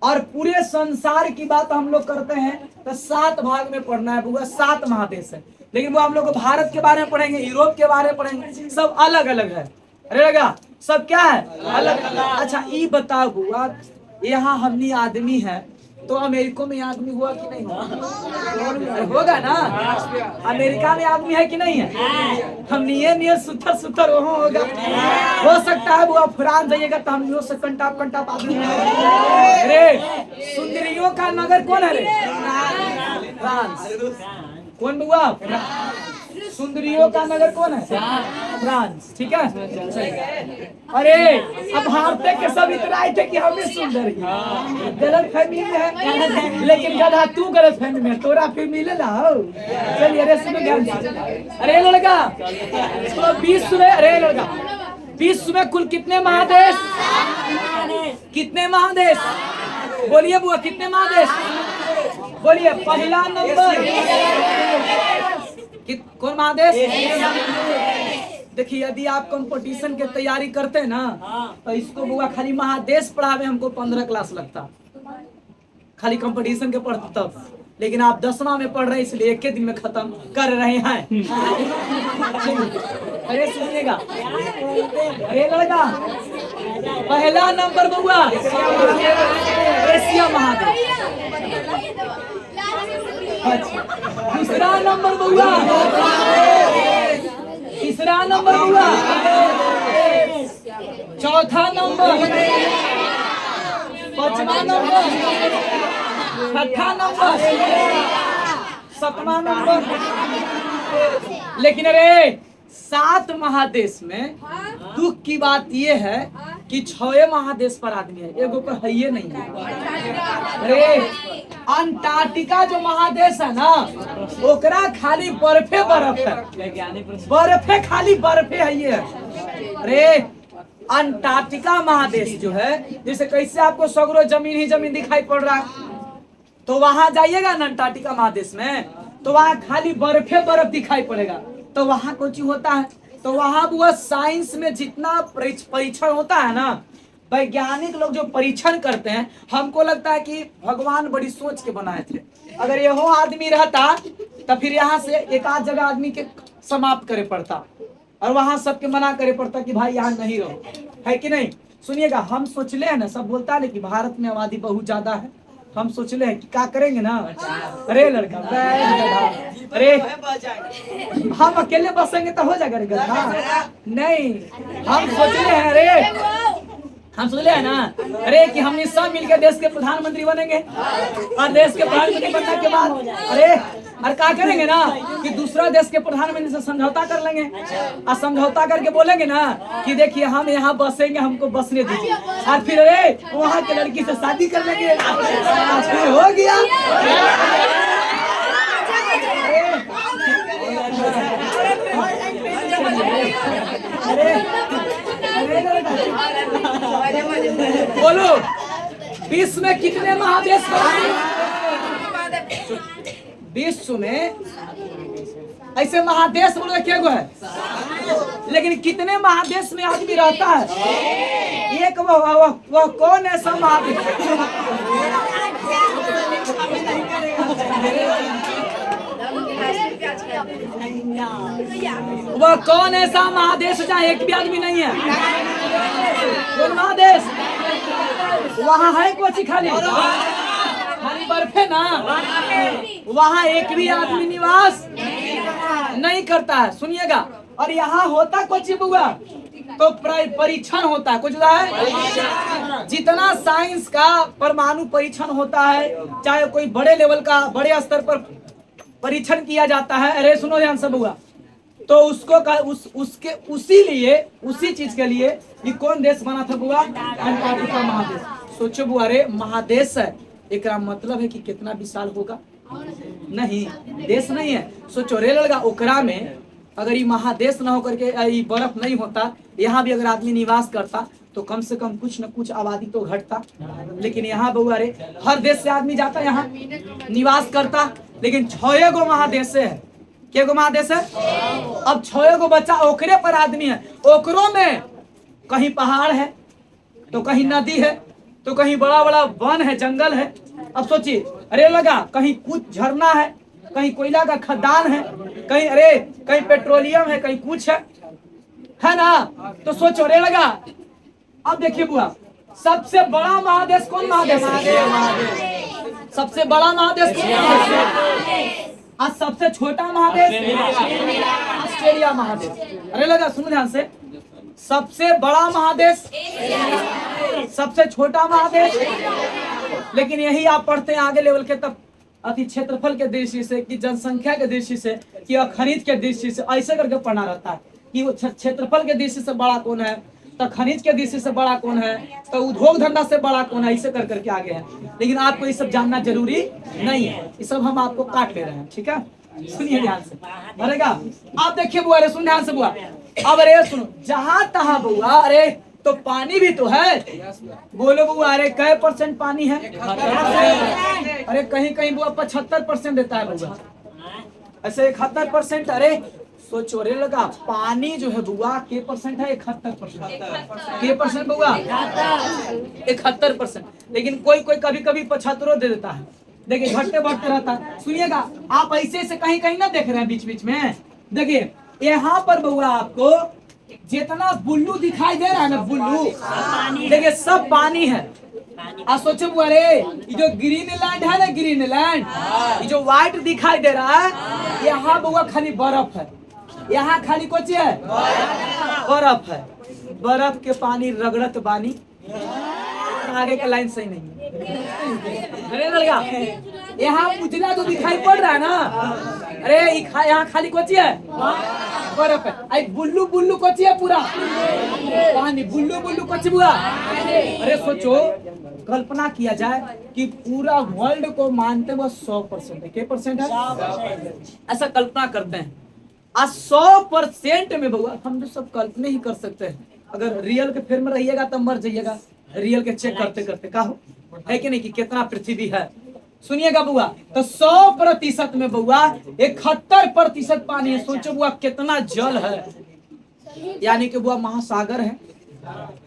और पूरे संसार की बात हम लोग करते हैं तो 7 भाग में पढ़ना है बुआ, 7 महादेश है। लेकिन वो हम लोग भारत के बारे में पढ़ेंगे, यूरोप के बारे में पढ़ेंगे, सब अलग अलग है। अरे लगा, सब क्या है? अलग अलग। अच्छा ये बताओ बुआ, यहाँ हमनी आदमी है, तो अमेरिका में आदमी हुआ कि नहीं हुआ? होगा ना। अमेरिका में आदमी है कि नहीं है? हम नियर सुथर सुथर वहाँ होगा। हो सकता है बुआ फ्रांस जाइएगा तो हम से कंटाप आदमी। अरे सुंदरियों का नगर कौन है रे? फ्रांस। कौन बुआ? सुंदरियों का नगर कौन है? फ्रांस। ठीक है। अरे अब भारत के सब इतना आए थे कि हमें सुंदर ही, गलत फहमी में है। लेकिन गधा तू गलत फहमी में, तोरा फिर मिले ना। चलिए अरे सुनो ध्यान से। अरे लड़का, तो विश्व में, अरे लड़का, विश्व में कुल कितने महादेश? कितने महादेश? बोलिए बुआ, कितने महादेश? बोलिए। पहला नंबर कौन महादेश? देखिए, यदि आप कंपटीशन के तैयारी करते हैं ना, तो इसको बुआ खाली महादेश पढ़ावे हमको 15 क्लास लगता, खाली कंपटीशन के पढ़ते तब। लेकिन आप 10वां में पढ़ रहे हैं, इसलिए एक दिन में खत्म कर रहे हैं। अरे सुनिएगा, अरे लड़का, पहला नंबर बुआ एशिया महादेश। दूसरा नंबर बुआ तीसरा नंबर हुआ, चौथा नंबर, पांचवा नंबर, छठा नंबर, सातवां नंबर। लेकिन अरे 7 महादेश में दुख की बात ये है कि 6 महादेश पर आदमी है, एगो पर है ये नहीं है। अरे अंटार्कटिका जो महादेश है ना, ओकरा खाली बर्फे बर्फ है, बर्फे खाली बर्फे है ये। अरे अंटार्कटिका महादेश जो है, जैसे कैसे आपको सगरो जमीन ही जमीन दिखाई पड़ रहा है, तो वहां जाइएगा ना अंटार्कटिका महादेश में, तो वहां खाली बर्फे बर्फ दिखाई पड़ेगा। तो वहां कुछ होता है, तो वहां वो साइंस में जितना परीक्षण होता है ना, वैज्ञानिक लोग जो परीक्षण करते हैं, हमको लगता है कि भगवान बड़ी सोच के बनाए थे। अगर यहो आदमी रहता तो फिर यहाँ से एक आध जगह आदमी के समाप्त करे पड़ता, और वहां सबके मना करे पड़ता कि भाई यहाँ नहीं रहो, है कि नहीं। सुनिएगा, हम सोचले हैं ना, सब बोलता है कि भारत में आबादी बहुत ज्यादा है, हम सोचले हैं कि क्या करेंगे ना। अरे लड़का, अरे हम अकेले बसेंगे तो हो जाएगा रे गधा, नहीं। हम सोचले हैं, अरे हम सोचले हैं ना, अरे कि हम सब मिलकर देश के प्रधानमंत्री बनेंगे, और देश के प्रधानमंत्री बनने के बाद अरे और क्या करेंगे ना कि दूसरा देश के प्रधानमंत्री से समझौता कर लेंगे, और समझौता करके बोलेंगे ना कि देखिए हम यहाँ बसेंगे, हमको बसने दीजिए, और फिर अरे वहाँ के लड़की से शादी कर लेंगे, फिर हो गया। बोलो विश्व में कितने महादेश? विश्व में ऐसे महादेश बोलो क्या है, लेकिन कितने महादेश में आदमी रहता है? एक वह कौन ऐसा महादेश? वह कौन ऐसा महादेश जहाँ एक भी आदमी नहीं है? कौन महादेश? वहाँ है कोची खाली बर्फे ना, वहाँ एक भी आदमी निवास नहीं करता है। सुनिएगा, और यहाँ होता कुछ बुआ तो परीक्षण होता है, कुछ है जितना साइंस का परमाणु परीक्षण होता है, चाहे कोई बड़े लेवल का बड़े स्तर पर परीक्षण किया जाता है। अरे सुनो ध्यान से बुआ, तो उसको उसके उसी चीज के लिए ये कौन देश बना था बुआ? अंटार्कटिका महादेश। सोचो बुआ, अरे महादेश है, एक मतलब है कि कितना विशाल होगा? नहीं, देश नहीं है। सोचो रे लड़का, ओकरा में अगर ये महादेश ना होकर के ये बर्फ नहीं होता, यहाँ भी अगर आदमी निवास करता तो कम से कम कुछ न कुछ आबादी तो घटता। लेकिन यहाँ बुआ रे हर देश से आदमी जाता, यहाँ निवास करता, लेकिन 6 गो महादेश है। क्या गो महादेश है? अब 6 गो बच्चा ओकरे पर आदमी है, ओकरों में कहीं पहाड़ है, तो कहीं नदी है, तो कहीं बड़ा बड़ा वन है, जंगल है। अब सोचिए, अरे लगा कहीं कुछ झरना है, कहीं कोयला का खदान है, कहीं अरे कहीं पेट्रोलियम है, कहीं कुछ है ना। तो सोचो रे लगा, अब देखिए बुआ, सबसे बड़ा महादेश कौन महादेश है? सबसे बड़ा महादेश कौन महादेश? और सबसे छोटा महादेश ऑस्ट्रेलिया महादेश। अरे लगा सुनो ध्यान से, सबसे बड़ा महादेश, सबसे छोटा महादेश। लेकिन यही आप पढ़ते हैं आगे लेवल के, तब अति क्षेत्रफल के दृष्टि से, कि जनसंख्या के दृष्टि से, कि खनिज के दृष्टि से, ऐसे करके पढ़ना रहता है कि वो क्षेत्रफल के दृष्टि से बड़ा कौन है, तो खनिज के दृष्टि से बड़ा कौन है, तो उद्योग धंधा से बड़ा कौन है, ऐसे कर करके आगे है। लेकिन आपको ये सब जानना जरूरी नहीं है, ये सब हम आपको काट ले रहे हैं, ठीक है। सुनिए ध्यान से, भरेगा। आप देखिए बुआ, सुन ध्यान से बुआ। अब अरे सुनो, जहां तहां बुआ, अरे तो पानी भी तो है। बोलो बुआ, अरे कै % पानी है? अरे कहीं कहीं बुआ 75% देता है बुआ, ऐसे 71%। अरे सोचो रे लगा, पानी जो है बुआ के % है? 71%। के % बुआ? 71%। लेकिन कोई कोई कभी कभी 75 दे देता है, देखिए घटते बढ़ते रहता है। सुनिएगा, आप ऐसे से कहीं कहीं ना देख रहे हैं बीच बीच में, देखिए यहाँ पर बुआ आपको जितना बुल्लू दिखाई दे रहा है ना, बुल्लू देखिए सब पानी है। आप सोचो बुआ, रे ये जो ग्रीनलैंड है ना, ग्रीनलैंड, ये जो व्हाइट दिखाई दे रहा है, यहाँ बुआ खाली बर्फ है। यहाँ खाली कोची है, बर्फ है। बर्फ के पानी रगड़त बानी, आगे का लाइन सही नहीं है। अरे लड़का, यहाँ उजला तो दिखाई पड़ रहा है ना, अरे यहाँ खाली कोची है, बर्फ है। आई बुल्लू बुल्लू कोची है, पूरा पानी, बुल्लू बुल्लू कोची बुआ। अरे सोचो, कल्पना किया जाए कि पूरा वर्ल्ड को मानते वो 100% है, क्या परसेंट है, ऐसा कल्पना करते हैं। आज 100% में बउआ हम तो सब कल्पना ही कर सकते हैं। अगर रियल के फेर में रहिएगा तो मर जाइएगा, रियल के चेक करते करते का हो है कि नहीं, कि कितना पृथ्वी है। सुनिएगा बुआ, तो 100% में बुआ 71% पानी है। सोचो बुआ कितना जल है, यानी कि बुआ महासागर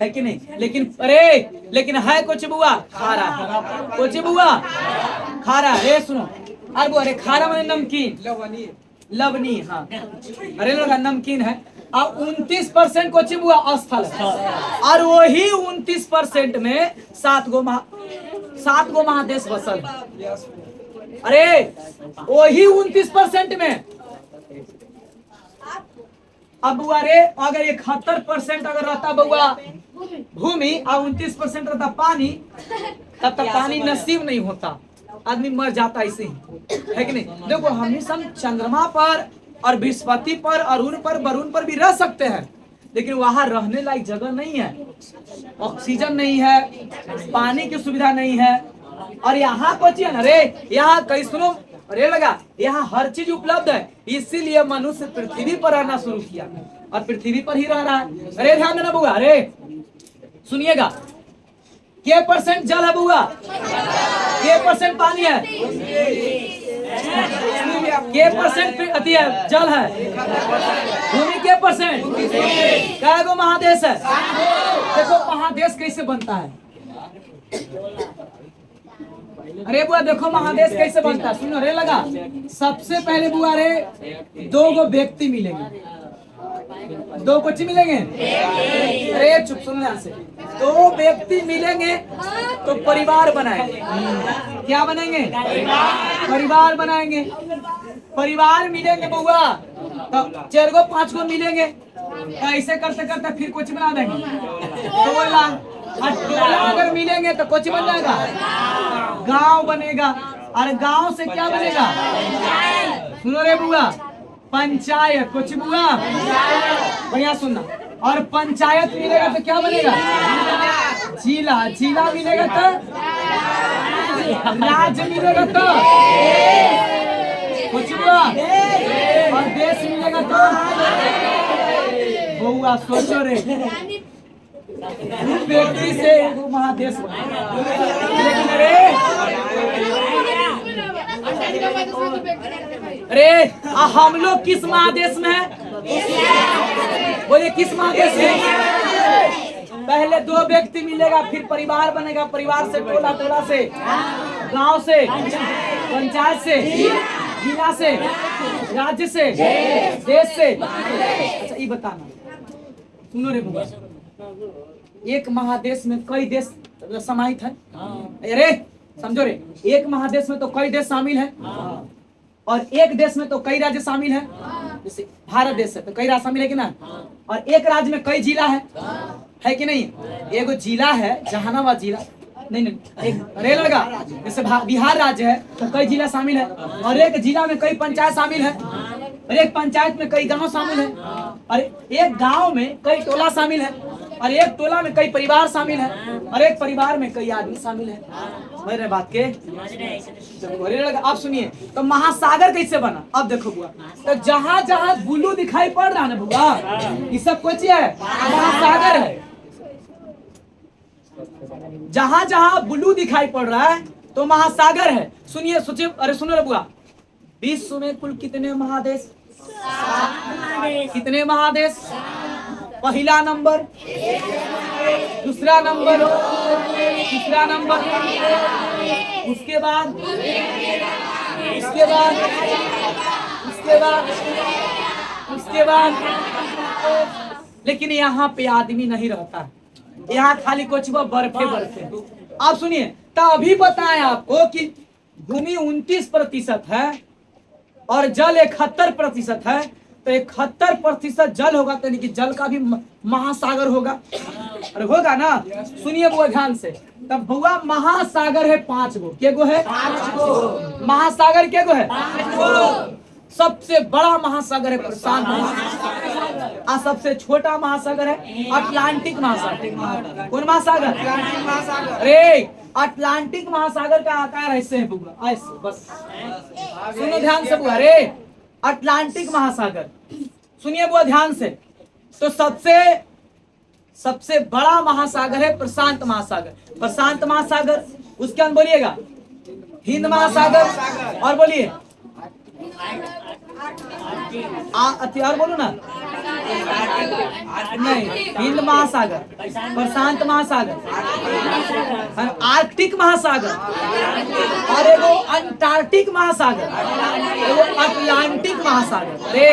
है कि नहीं। लेकिन अरे लेकिन है कुछ बुआ खारा, कुछ बुआ खारा। अरे सुनो, अरे बुआ, अरे खारा माने नमकीन, लवनी, हाँ। अरे लोग नमकीन है। अब 29% को चिबुआ अस्थल है, और वही 29% में 7 गो महादेश बसल है। अरे वही 29% में अब बुआ रे, अगर 71% अगर रहता बुआ भूमि और 29% रहता पानी, तब तक पानी नसीब नहीं होता, आदमी मर जाता ऐसे ही, है कि नहीं। देखो हम सब चंद्रमा पर और बृहस्पति पर, अरुण पर, वरुण पर भी रह सकते हैं, लेकिन वहां रहने लायक जगह नहीं है, ऑक्सीजन नहीं है, पानी की सुविधा नहीं है। और यहाँ कुछ है ना रे, यहाँ कई सुनो, अरे लगा यहाँ हर चीज उपलब्ध है, इसीलिए मनुष्य पृथ्वी पर रहना शुरू किया और पृथ्वी पर ही रह रहा है। अरे ध्यान देना बुआ, अरे सुनिएगा, क्या % जल है बुआ, क्या % पानी है, क्या % अति है जल है, भूमि क्या %, क्या गो महादेश है। देखो महादेश कैसे बनता है, अरे बुआ देखो महादेश कैसे बनता है, सुनो रे लगा। सबसे पहले बुआ रे 2 गो व्यक्ति मिलेंगे, 2 कुछ मिलेंगे, अरे चुप सुन ध्यान से। 2 व्यक्ति मिलेंगे तो परिवार बनाएंगे, क्या बनेंगे, परिवार बनाएंगे। परिवार मिलेंगे बुआ तो 4 गो 5 गो मिलेंगे, ऐसे करते करते फिर कुछ बना देंगे, टोला। टोला अगर मिलेंगे तो कुछ बन जाएगा, गांव बनेगा, और गांव से क्या बनेगा, सुनो रे बुआ, पंचायत। कुछ बुआ बढ़िया सुनना, और पंचायत मिलेगा तो क्या बनेगा, जिला, जिला मिलेगा तो राज्य मिलेगा तो कुछ बुआ, और देश मिलेगा तो बुआ। सोचो रे, व्यक्ति से वो महादेश बनेगा। लेकिन अरे हम लोग किस महादेश में है, बोले किस महादेश में। पहले 2 व्यक्ति मिलेगा, फिर परिवार बनेगा, परिवार से टोला, टोला से गांव से, पंचायत से, जिला से, राज्य से, देश से। अच्छा ये बताना, सुनो रे बुआ, एक महादेश में कई देश समाहित है, अरे समझो रे, एक महादेश में तो कई देश शामिल है, और एक देश में तो कई राज्य शामिल है। जैसे भारत देश है तो कई राज्य शामिल है कि ना, और एक राज्य में कई जिला है कि नहीं। एक जिला है जहानाबाद जिला, नहीं एक रेल लगा, जैसे बिहार राज्य है तो कई जिला शामिल है, और एक जिला में कई पंचायत शामिल है, और एक पंचायत में कई गांव शामिल है, और एक गांव में कई टोला शामिल है, और एक टोला में कई परिवार शामिल है, और एक परिवार में कई आदमी शामिल है। समझ रहे बात के। आप सुनिए, तो महासागर कैसे बना, अब देखो बुआ, तो जहाँ जहाँ ब्लू दिखाई पड़ रहा है ना बुआ, ये सब कुछ है महासागर है। जहाँ जहाँ ब्लू दिखाई पड़ रहा है तो महासागर है। सुनिए सोचिए, अरे सुनो रे बुआ, विश्व में कुल कितने महादेश, कितने महादेश, पहला नंबर, दूसरा नंबर, तीसरा नंबर, उसके बाद, उसके बाद, उसके बाद, उसके बाद। लेकिन यहाँ पे आदमी नहीं रहता है, यहाँ खाली कुछ बर्फे बर्फे। आप सुनिए, तो अभी बताएं आपको कि भूमि 29% है और जल 71% है, तो 71% जल होगा, तो यानी कि जल का भी महासागर होगा। अरे होगा ना, सुनिए बुआ ध्यान से। तब बुआ महासागर है 5 गो, के गो है? 5 गो। महासागर के गो है? 5 गो। सबसे बड़ा महासागर है प्रशांत महासागर, और सबसे छोटा महासागर है अटलांटिक महासागर। कौन महासागर? अटलांटिक महासागर। अरे अटलांटिक महासागर का आकार ऐसे है बुआ, ऐसे, बस सुनो ध्यान से बुआ। अरे अटलांटिक महासागर, सुनिए बुआ ध्यान से। तो सबसे बड़ा महासागर है प्रशांत महासागर। प्रशांत महासागर, उसके अंदर बोलिएगा हिंद महासागर, और बोलिए और बोलो ना, नहीं, हिंद महासागर, प्रशांत महासागर, आर्कटिक महासागर, और एगो अंटार्कटिक महासागर, एगो अटलांटिक महासागर। अरे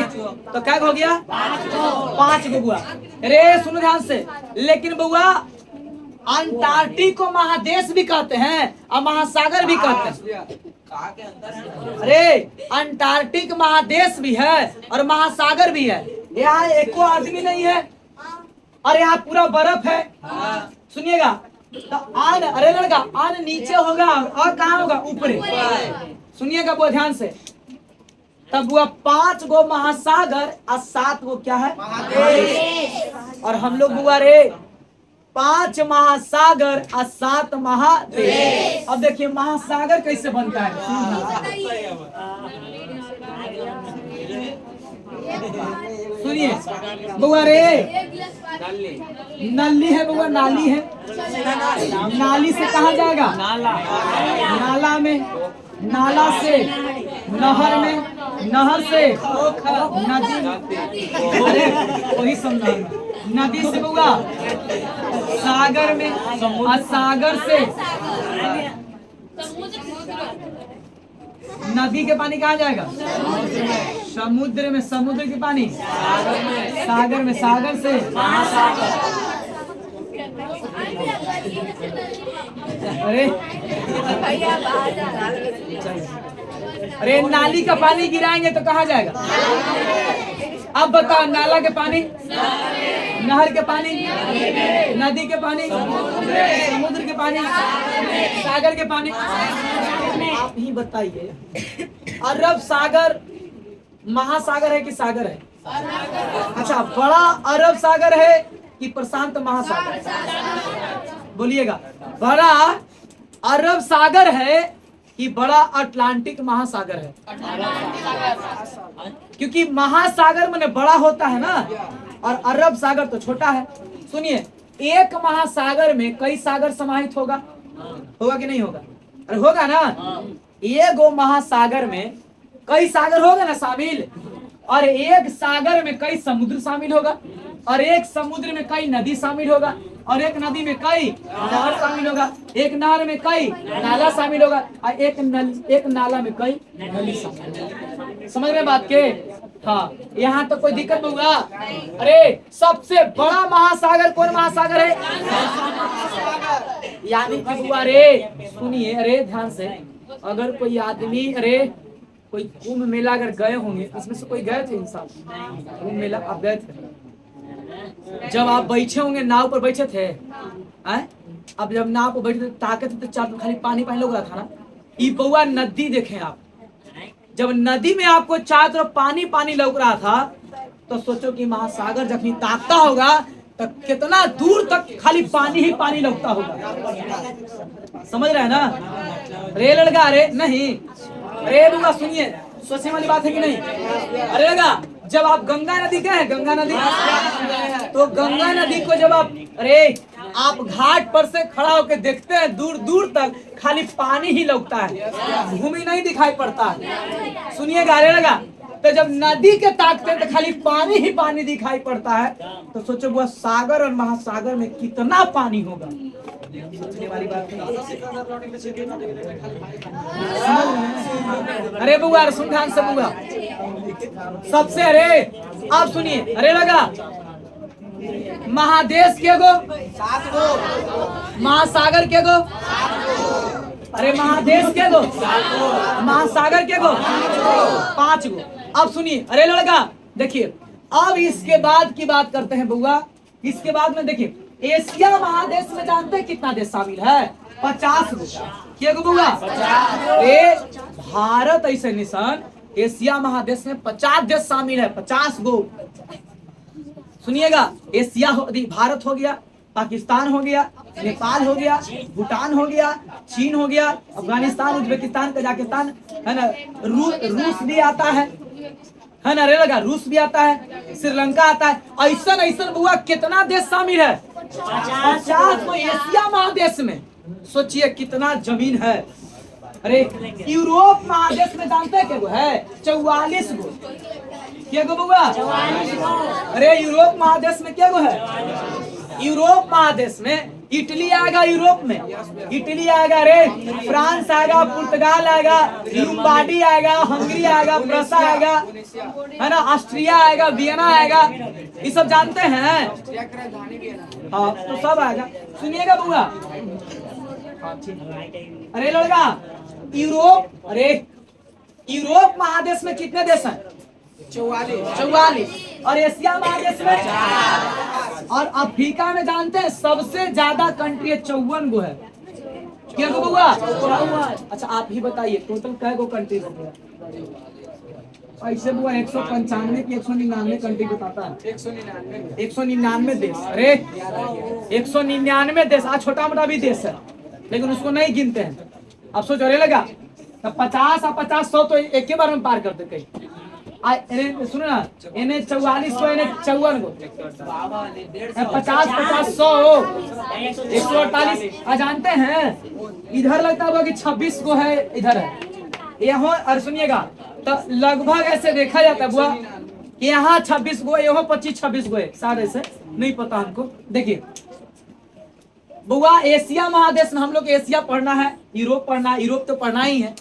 तो क्या हो गया? 5 गो बुआ। अरे सुनो ध्यान से, लेकिन बुआ अंटार्कटिक को महादेश भी कहते हैं और महासागर भी कहते हैं। अरे अंटार्कटिक महादेश भी है और महासागर भी है। यहाँ एको आदमी नहीं है और यहाँ पूरा बर्फ है। सुनिएगा, तो आन, अरे लड़का, आन नीचे होगा और कहाँ होगा? ऊपर। सुनिएगा वो ध्यान से। तब वह 5 गो महासागर और 7 गो क्या है? महादेश। और हम लोग बुआ रे 5 महासागर और 7 महादेश। अब देखिए महासागर कैसे बनता है। सुनिए बुआ रे, नली है बुआ, नाली है। नाली से कहाँ जाएगा? नाला में, नाला से नहर में, नहर से नदी, अरे वही समझा, नदी से बुआ सागर में, और सागर से नदी के पानी कहाँ जाएगा? समुद्र में, समुद्र के पानी सागर में, सागर से अरे नाली का पानी गिराएंगे तो कहाँ जाएगा? अब बताओ, नाला के पानी, नहर के पानी, नदी के पानी, समुद्र के पानी, सागर के पानी, आप ही बताइए। अरब सागर महासागर है कि सागर है? अच्छा, बड़ा अरब सागर है कि प्रशांत महासागर? बोलिएगा, बड़ा अरब सागर है कि बड़ा अटलांटिक महासागर है? क्योंकि महासागर माने बड़ा होता है ना, और अरब सागर तो छोटा है। सुनिए, एक महासागर में कई सागर समाहित होगा, होगा कि नहीं होगा? अरे होगा ना। एक महासागर में कई सागर होगा ना शामिल, और एक सागर में कई समुद्र शामिल होगा, और एक समुद्र में कई नदी शामिल होगा, और एक नदी में कई नहर शामिल होगा, एक नहर में कई नाला शामिल होगा, और एक नाला में कई नदी शामिल। समझ रहे बात के? हाँ, यहाँ तो कोई दिक्कत नहीं होगा। अरे सबसे बड़ा महासागर कौन महासागर है? यानी कि बुआ रे सुनिए, अरे ध्यान से, अगर कोई आदमी, अरे कोई कुंभ मेला अगर गए होंगे, इसमें से कोई गए थे इंसान कुंभ मेला? आप गए थे? जब आप बैठे होंगे नाव पर बैठे थे, अब जब नाव पर बैठे थे ताकत तो चारों खाली पानी पानी लग रहा था ना। ये बउआ नदी देखें आप, जब नदी में आपको चारों तरफ पानी पानी लग रहा था, तो सोचो कि महासागर जब ताकता होगा तो कितना दूर तक खाली पानी ही पानी लगता होगा। समझ रहे हैं ना? रे लड़का, अरे नहीं, अरे बुआ सुनिए, सोचने वाली बात है कि नहीं? अरे लगा, जब आप गंगा नदी गए, गंगा नदी, तो गंगा नदी को जब आप घाट पर से खड़ा होकर देखते हैं, दूर दूर तक खाली पानी ही लगता है, भूमि नहीं दिखाई पड़ता है। सुनिएगा, अरे लगा, तो जब नदी के ताकते तो खाली पानी ही पानी दिखाई पड़ता है, तो सोचो वो सागर और महासागर में कितना पानी होगा। सोचने वाली बात नहीं। अरे बुआ, सुन ध्यान से बुआ, सबसे, अरे आप सुनिए, अरे लगा, महादेश के गो? 7 गो। महासागर के गो? अरे महादेश के गो? महासागर के गो? 5 गो। अब सुनिए, अरे लड़का, देखिए अब इसके बाद की बात करते हैं बुआ। इसके बाद में देखिए एशिया महादेश में जानते हैं कितना देश शामिल है? 50 गो। क्या गो बुआ? भारत ऐसे निशान एशिया महादेश में 50 देश शामिल है। 50 गो। सुनिएगा, एशिया भारत हो गया, पाकिस्तान हो गया, नेपाल हो गया, भूटान हो गया, चीन हो गया, अफगानिस्तान, उज्बेकिस्तान, कजाकिस्तान, है ना, रूस भी आता है ना, रे लगा, रूस भी आता है, श्रीलंका आता है। ऐसा ऐसा बुआ कितना देश शामिल है? 50 को एशिया महादेश में। सोचिए कितना जमीन है। अरे यूरोप महादेश में जानते हैं क्या गो है? 44 गो। क्या गो बुआ? अरे यूरोप महादेश में क्या गो है? यूरोप महादेश में इटली आएगा, यूरोप में इटली आएगा, रे फ्रांस आएगा, पुर्तगाल आएगा, लुम्बार्डी आएगा, हंगरी आएगा, प्रूसा आएगा, है ना, ऑस्ट्रिया आएगा, वियना आएगा। ये सब जानते हैं? हाँ, तो सब आएगा। सुनिएगा बुआ, अरे लड़का, यूरोप महादेश में कितने देश हैं? 44। और एशिया महादेश में और अफ्रीका में जानते हैं सबसे ज्यादा कंट्री है, 54 गो है। क्या गो बुआ? अच्छा आप ही बताइए टोटल कै गो कंट्री हो गया? ऐसे बुआ 195 की 199 कंट्री बताता है। 199 देश। अरे 199 देश। आज छोटा मोटा भी देश है लेकिन उसको नहीं गिनते हैं। अब सोच रहे लगा तो 50 और 50 100 तो एक ही बार में पार करते कहीं। सुनो ना, इन्हें 44 को, इन्हें 54 को, 50 50 100 148। जानते हैं इधर लगता होगा कि 26 को है, इधर है यहाँ। और सुनिएगा तो लगभग ऐसे देखा जाता है बुआ कि यहाँ 26 गो, यहाँ 25-26 गो है, शायद ऐसे नहीं पता हमको। देखिए बुआ एशिया महादेश में हम लोग एशिया पढ़ना है, यूरोप पढ़ना है, यूरोप तो पढ़ना ही है।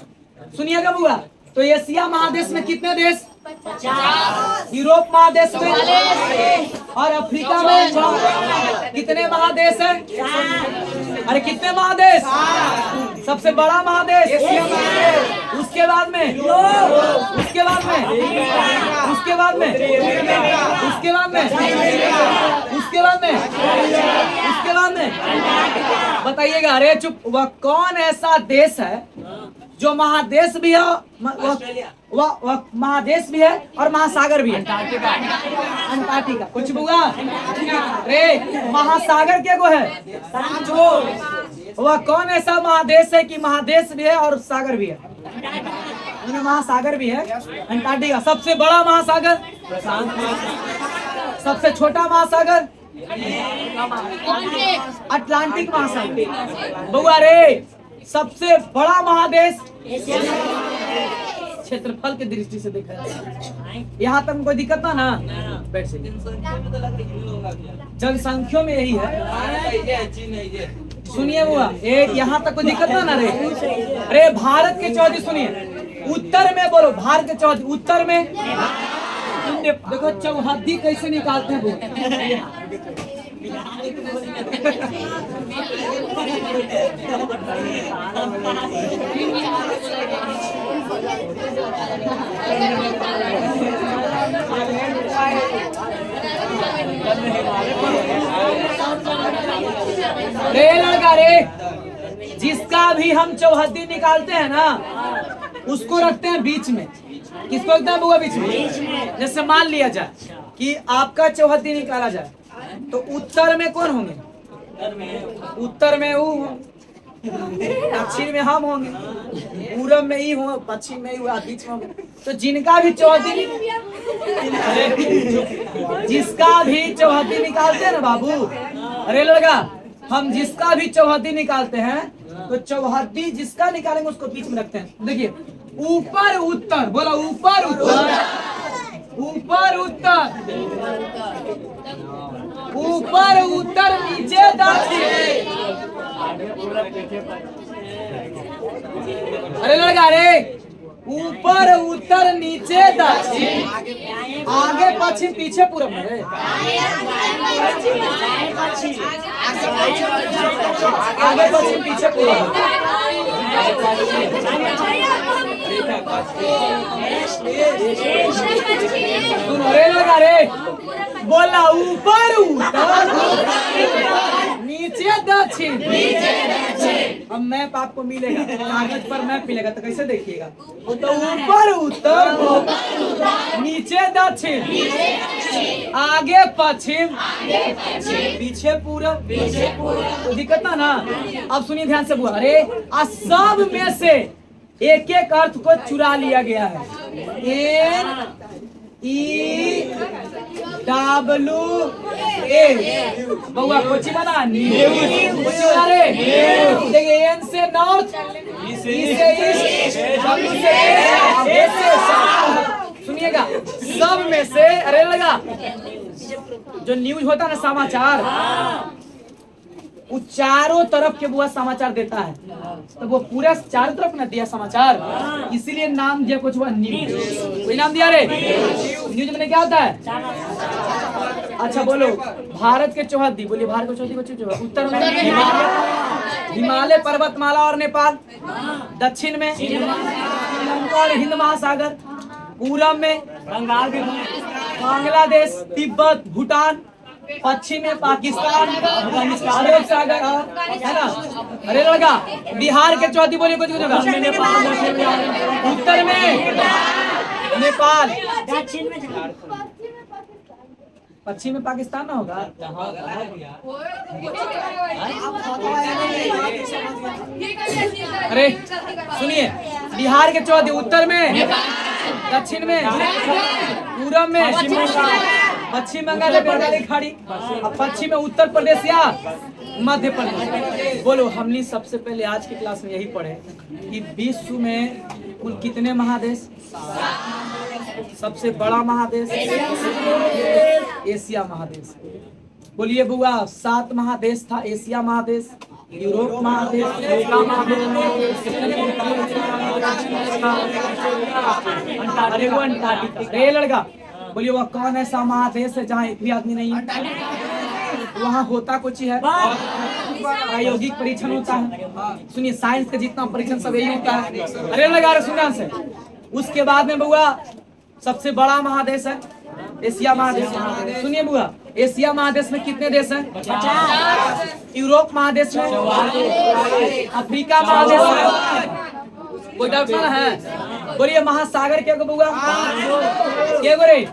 सुनिएगा बुआ, तो एशिया महादेश में कितने देश? 50। यूरोप महादेश में और अफ्रीका में कितने महादेश हैं? अरे कितने महादेश? सबसे बड़ा महादेश एशिया महादेश। उसके बाद में उसके बाद में उसके बाद में उसके बाद में उसके बाद में उसके बाद में बताइएगा। अरे चुप, वह कौन ऐसा देश है जो महादेश भी है, वह महादेश भी है और महासागर भी है? अंटार्कटिका। कुछ बुआ? रे महासागर क्या को है? वह कौन ऐसा महादेश है कि महादेश भी है और सागर भी है? महासागर भी है, अंटार्कटिका। सबसे बड़ा महासागर? सबसे छोटा महासागर? अटलांटिक महासागर। बुआ रे सबसे बड़ा महादेश क्षेत्रफल के दृष्टि से देखा जाए, यहाँ तक कोई दिक्कत ना बैठ से जनसंख्या में यही है। सुनिए बुआ, यहाँ तक कोई दिक्कत ना रे। अरे भारत के 34, सुनिए उत्तर में बोलो, भारत के 34 उत्तर में। देखो चौहद्दी कैसे निकालते हैं वो। रे लड़का रे, जिसका भी हम चौहद्दी निकालते हैं ना उसको रखते हैं बीच में। किसको रखते हैं बुआ? बीच में। जैसे मान लिया जाए कि आपका चौहद्दी निकाला जाए तो उत्तर में कौन होंगे? उत्तर में वो, दक्षिण में हम होंगे, पूरब में ही हो, पश्चिम में ही हुआ, बीच में होंगे। तो जिनका भी चौहद्दी जिसका भी चौहद्दी निकालते हैं ना बाबू, अरे लड़का हम जिसका भी चौहद्दी निकालते हैं तो चौहद्दी जिसका निकालेंगे उसको बीच में रखते हैं। देखिए ऊपर उत्तर, बोला ऊपर उत्तर, ऊपर उत्तर, ऊपर उत्तर नीचे दक्षिण। अरे लड़का रे, ऊपर उत्तर नीचे दक्षिण, आगे पश्चिम पीछे पूरब में, आगे पश्चिम पीछे पूरब। सुन रे लगा रे, बोला ऊपर उत्तर, नीचे दक्षिण। अब मैप आपको मिलेगा, कागज पर मैप मिलेगा, तो कैसे देखिएगा? तो ऊपर उत्तर, नीचे दक्षिण, आगे पश्चिम, पीछे पूरब। तो दिक्कत ना। अब सुनिए ध्यान से बुआ। अरे सब में से एक एक अर्थ को चुरा लिया गया है। NEWA बउआ कोची बना कोची बना रे। देखिए एन से नॉर्थ, ई से ईस्ट, डब्ल्यू से वेस्ट से साउथ। सुनिएगा सब में से। अरे लगा जो न्यूज होता है ना समाचार, वो चारों तरफ के बुआ समाचार देता है, तो वो पूरा चारों तरफ ना दिया समाचार, इसीलिए नाम दिया कुछ हुआ न्यूज। कोई नाम दिया रे न्यूज में क्या होता है? अच्छा बोलो भारत के चौहद्दी, बोलिए भारत के चौहद्दी को उत्तर में हिमालय पर्वतमाला और नेपाल, दक्षिण में और हिंद महासागर, पूरब में बांग्लादेश, तिब्बत, भूटान, पश्चिम में पाकिस्तान, अरब सागर है ना। अरे लगा बिहार के चौथी बोलिए कुछ जगह, उत्तर में नेपाल, पश्चिम में पाकिस्तान ना होगा। अरे सुनिए बिहार के चौथी, उत्तर में, दक्षिण में, पूरब में पश्चिम बंगाल में बंगाली खाड़ी, पश्चिम में उत्तर प्रदेश या मध्य प्रदेश। बोलो हमने सबसे पहले आज की क्लास में यही पढ़े कि विश्व में कुल कितने महादेश? सबसे बड़ा महादेश एशिया महादेश। बोलिए बुआ 7 महादेश था। एशिया महादेश, यूरोप महादेश, अफ्रीका महादेश, अंटार्कटिका। रे लड़का बोलिए वह कौन ऐसा महादेश है जहाँ एक भी आदमी नहीं है? वहाँ होता कुछ है, प्रायोगिक परीक्षण होता है। सुनिए साइंस का जितना परीक्षण सब यही होता है। अरे लगा रहे सुना से। उसके बाद में बुआ सबसे बड़ा महादेश है एशिया महादेश। सुनिए बुआ एशिया महादेश में कितने देश हैं? 50। यूरोप महादेश में, अफ्रीका महादेश में, कोई डाउट है? बोलिए महासागर क्या गो बुआ? क्या गो रे?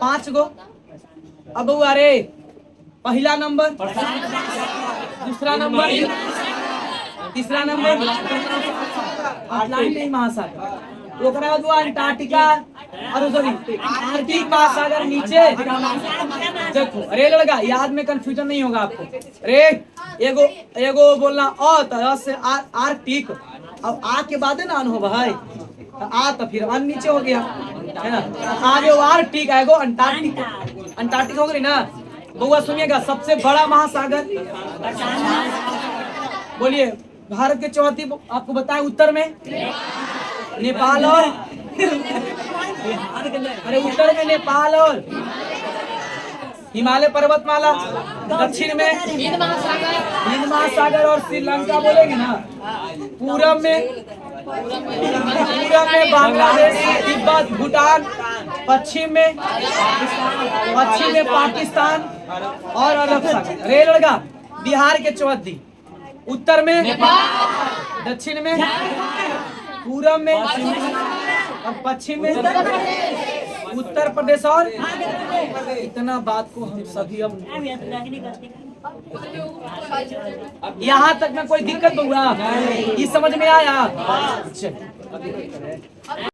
5 गो। अब बुआ रे पहला नंबर, दूसरा नंबर, तीसरा नंबर अटलांटिक महासागर, ओकरा बाद अंटार्कटिका और आर्कटिक महासागर नीचे। देखो अरे लड़का याद में कंफ्यूजन नहीं होगा आपको। अरे एगो बोलना अ से आर्कटिक, अब आ के बाद है ना अन हो भाई, आ तो फिर अन नीचे हो गया है ना। आगे वो आर्कटिक आएगो अंटार्कटिक हो गई ना। बउआ सुनिएगा सबसे बड़ा महासागर बोलिए भारत के चौथी आपको बताएं उत्तर में नेपाल और अरे उत्तर में नेपाल और हिमालय पर्वतमाला, दक्षिण में हिंद महासागर और श्रीलंका बोलेंगे ना। पूरब में बांग्लादेश, तिब्बत, भूटान, पश्चिम में पाकिस्तान और अरब सागर। रे लड़का बिहार के चौहद्दी, उत्तर में दक्षिण में, पूरब में और पश्चिम में उत्तर प्रदेश और इतना बात को हम सभी अब यहाँ तक में कोई दिक्कत होगा? ये समझ में आया?